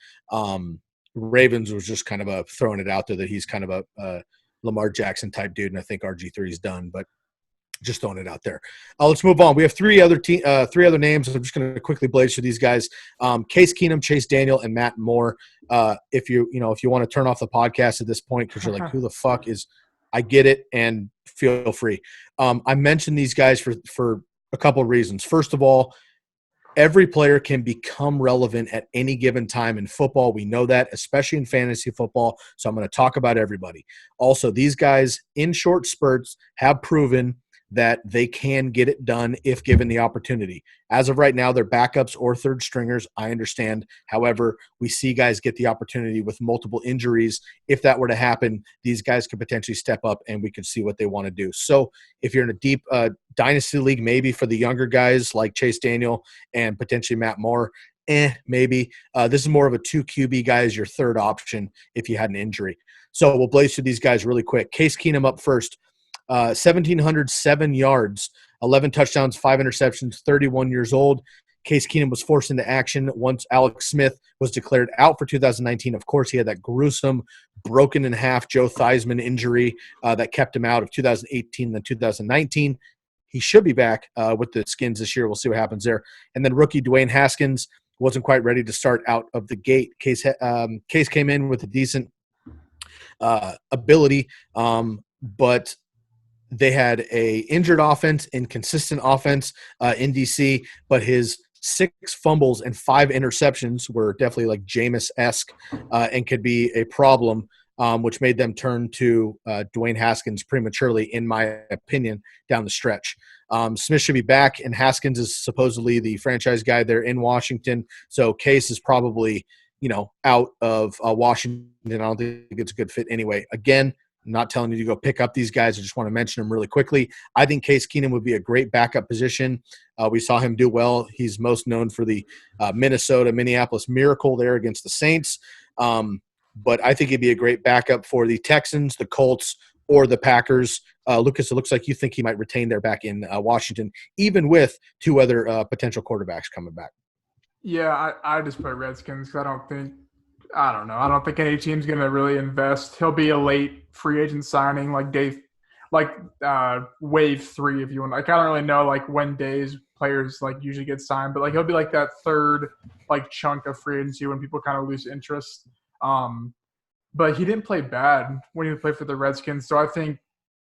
Ravens was just kind of throwing it out there that he's kind of a Lamar Jackson type dude, and I think RG3 is done. But Just throwing it out there. Let's move on. We have three other names. I'm just going to quickly blaze through these guys: Case Keenum, Chase Daniel, and Matt Moore. If you want to turn off the podcast at this point because you're like, who the fuck is? I get it, and feel free. I mentioned these guys for a couple of reasons. First of all, every player can become relevant at any given time in football. We know that, especially in fantasy football. So I'm going to talk about everybody. Also, these guys in short spurts have proven that they can get it done if given the opportunity. As of right now, they're backups or third stringers. I understand. However, we see guys get the opportunity with multiple injuries. If that were to happen, these guys could potentially step up and we could see what they want to do. So if you're in a deep dynasty league, maybe for the younger guys like Chase Daniel and potentially Matt Moore, maybe. This is more of a 2 QB guy as your third option if you had an injury. So we'll blaze through these guys really quick. Case Keenum up first. 1,707 yards, 11 touchdowns, 5 interceptions, 31 years old. Case Keenum was forced into action once Alex Smith was declared out for 2019. Of course, he had that gruesome broken in half Joe Theismann injury that kept him out of 2018 and 2019. He should be back with the Skins this year. We'll see what happens there. And then rookie Dwayne Haskins wasn't quite ready to start out of the gate. Case came in with a decent ability, but they had a injured offense, inconsistent offense in DC, but his 6 fumbles and 5 interceptions were definitely like Jameis-esque and could be a problem, which made them turn to Dwayne Haskins prematurely, in my opinion, down the stretch. Smith should be back, and Haskins is supposedly the franchise guy there in Washington. So Case is probably, out of Washington. I don't think it's a good fit anyway. Again, I'm not telling you to go pick up these guys. I just want to mention them really quickly. I think Case Keenum would be a great backup position. We saw him do well. He's most known for the Minneapolis Miracle there against the Saints. But I think he'd be a great backup for the Texans, the Colts, or the Packers. Lukas, it looks like you think he might retain their back in Washington, even with 2 other potential quarterbacks coming back. Yeah, I just put Redskins because I don't know. I don't think any team's going to really invest. He'll be a late free agent signing, wave 3, if you want. I don't really know when days players usually get signed, but he'll be that third chunk of free agency when people kind of lose interest. But he didn't play bad when he played for the Redskins, so I think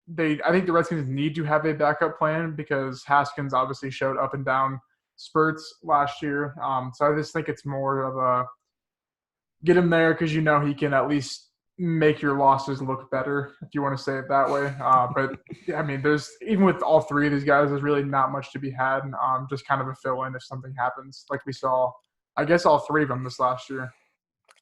the Redskins need to have a backup plan because Haskins obviously showed up and down spurts last year. So I just think it's more of a get him there because he can at least make your losses look better, if you want to say it that way. But I mean, there's even with all 3 of these guys, there's really not much to be had. Just kind of a fill-in if something happens, like we saw, I guess, all 3 of them this last year.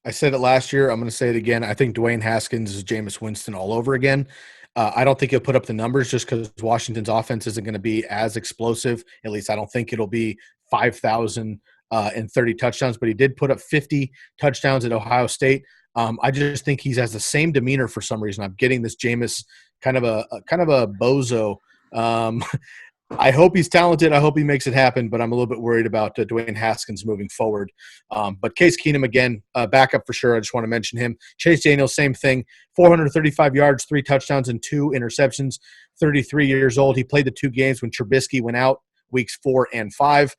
I said it last year. I'm going to say it again. I think Dwayne Haskins is Jameis Winston all over again. I don't think he'll put up the numbers just because Washington's offense isn't going to be as explosive. At least I don't think it'll be 5,000 and 30 touchdowns, but he did put up 50 touchdowns at Ohio State. I just think he has the same demeanor for some reason. I'm getting this Jameis kind of a bozo. I hope he's talented. I hope he makes it happen, but I'm a little bit worried about Dwayne Haskins moving forward. But Case Keenum, again, backup for sure. I just want to mention him. Chase Daniel, same thing. 435 yards, 3 touchdowns, and 2 interceptions. 33 years old. He played the 2 games when Trubisky went out, weeks 4 and 5.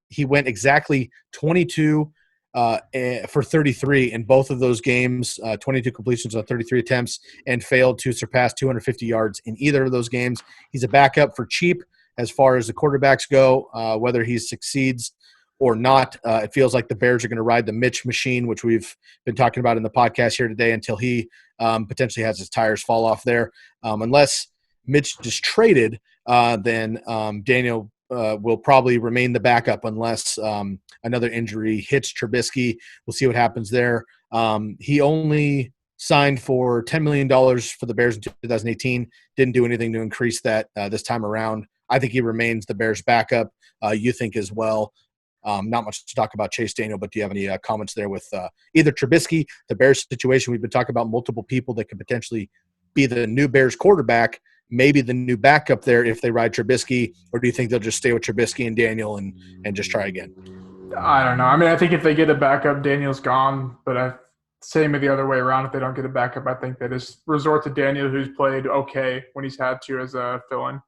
He went exactly 22 for 33 in both of those games, 22 completions on 33 attempts, and failed to surpass 250 yards in either of those games. He's a backup for cheap as far as the quarterbacks go, whether he succeeds or not. It feels like the Bears are going to ride the Mitch machine, which we've been talking about in the podcast here today, until he potentially has his tires fall off there. Unless Mitch is traded, then Daniel will probably remain the backup unless another injury hits Trubisky. We'll see what happens there. He only signed for $10 million for the Bears in 2018. Didn't do anything to increase that this time around. I think he remains the Bears' backup. You think as well. Not much to talk about Chase Daniel, but do you have any comments there with either Trubisky, the Bears situation? We've been talking about multiple people that could potentially be the new Bears quarterback, maybe the new backup there if they ride Trubisky, or do you think they'll just stay with Trubisky and Daniel and just try again? I don't know. I mean, I think if they get a backup, Daniel's gone, but same with the other way around. If they don't get a backup, I think they just resort to Daniel, who's played okay when he's had to as a fill-in.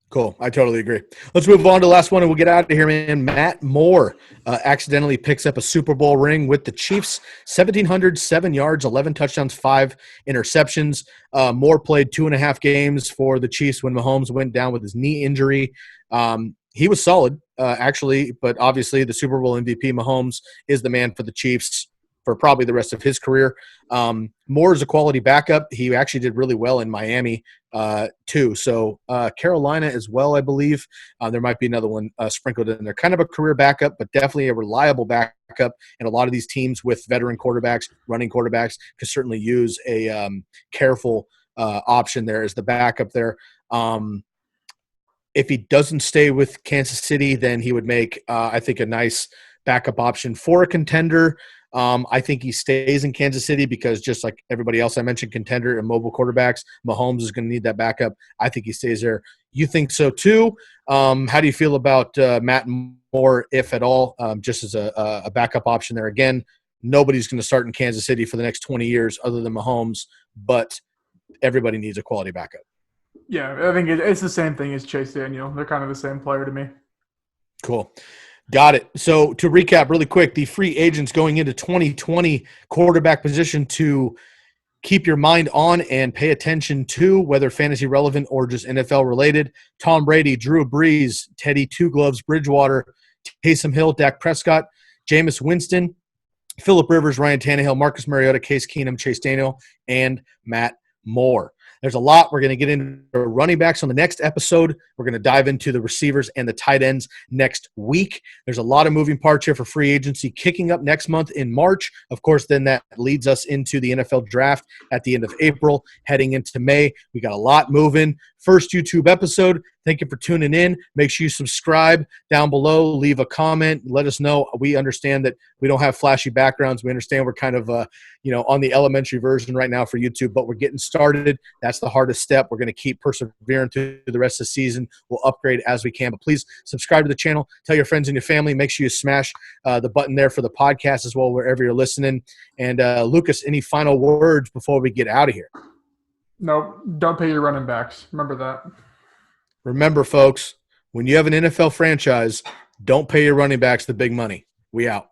Cool. I totally agree. Let's move on to the last one and we'll get out of here, man. Matt Moore accidentally picks up a Super Bowl ring with the Chiefs. 1,707 yards, 11 touchdowns, 5 interceptions. Moore played 2.5 games for the Chiefs when Mahomes went down with his knee injury. He was solid, actually, but obviously the Super Bowl MVP, Mahomes, is the man for the Chiefs for probably the rest of his career. Moore is a quality backup. He actually did really well in Miami too. So Carolina as well, I believe. There might be another one sprinkled in there. Kind of a career backup, but definitely a reliable backup. And a lot of these teams with veteran quarterbacks, running quarterbacks, can certainly use a careful option there as the backup there. If he doesn't stay with Kansas City, then he would make, I think, a nice backup option for a contender. I think he stays in Kansas City because just like everybody else I mentioned, contender and mobile quarterbacks, Mahomes is going to need that backup. I think he stays there. You think so too? How do you feel about Matt Moore, if at all, just as a backup option there? Again, nobody's going to start in Kansas City for the next 20 years other than Mahomes, but everybody needs a quality backup. Yeah, I think it's the same thing as Chase Daniel. They're kind of the same player to me. Cool. Got it. So to recap really quick, the free agents going into 2020 quarterback position to keep your mind on and pay attention to, whether fantasy relevant or just NFL related: Tom Brady, Drew Brees, Teddy Two Gloves Bridgewater, Taysom Hill, Dak Prescott, Jameis Winston, Phillip Rivers, Ryan Tannehill, Marcus Mariota, Case Keenum, Chase Daniel, and Matt Moore. There's a lot. We're going to get into running backs on the next episode. We're going to dive into the receivers and the tight ends next week. There's a lot of moving parts here for free agency kicking up next month in March. Of course, then that leads us into the NFL draft at the end of April, heading into May. We got a lot moving. First YouTube episode. Thank you for tuning in. Make sure you subscribe down below. Leave a comment. Let us know. We understand that we don't have flashy backgrounds. We understand we're kind of, on the elementary version right now for YouTube, but we're getting started. That's the hardest step. We're going to keep persevering through the rest of the season. We'll upgrade as we can. But please subscribe to the channel. Tell your friends and your family. Make sure you smash the button there for the podcast as well, wherever you're listening. And Lukas, any final words before we get out of here? No, don't pay your running backs. Remember that. Remember, folks, when you have an NFL franchise, don't pay your running backs the big money. We out.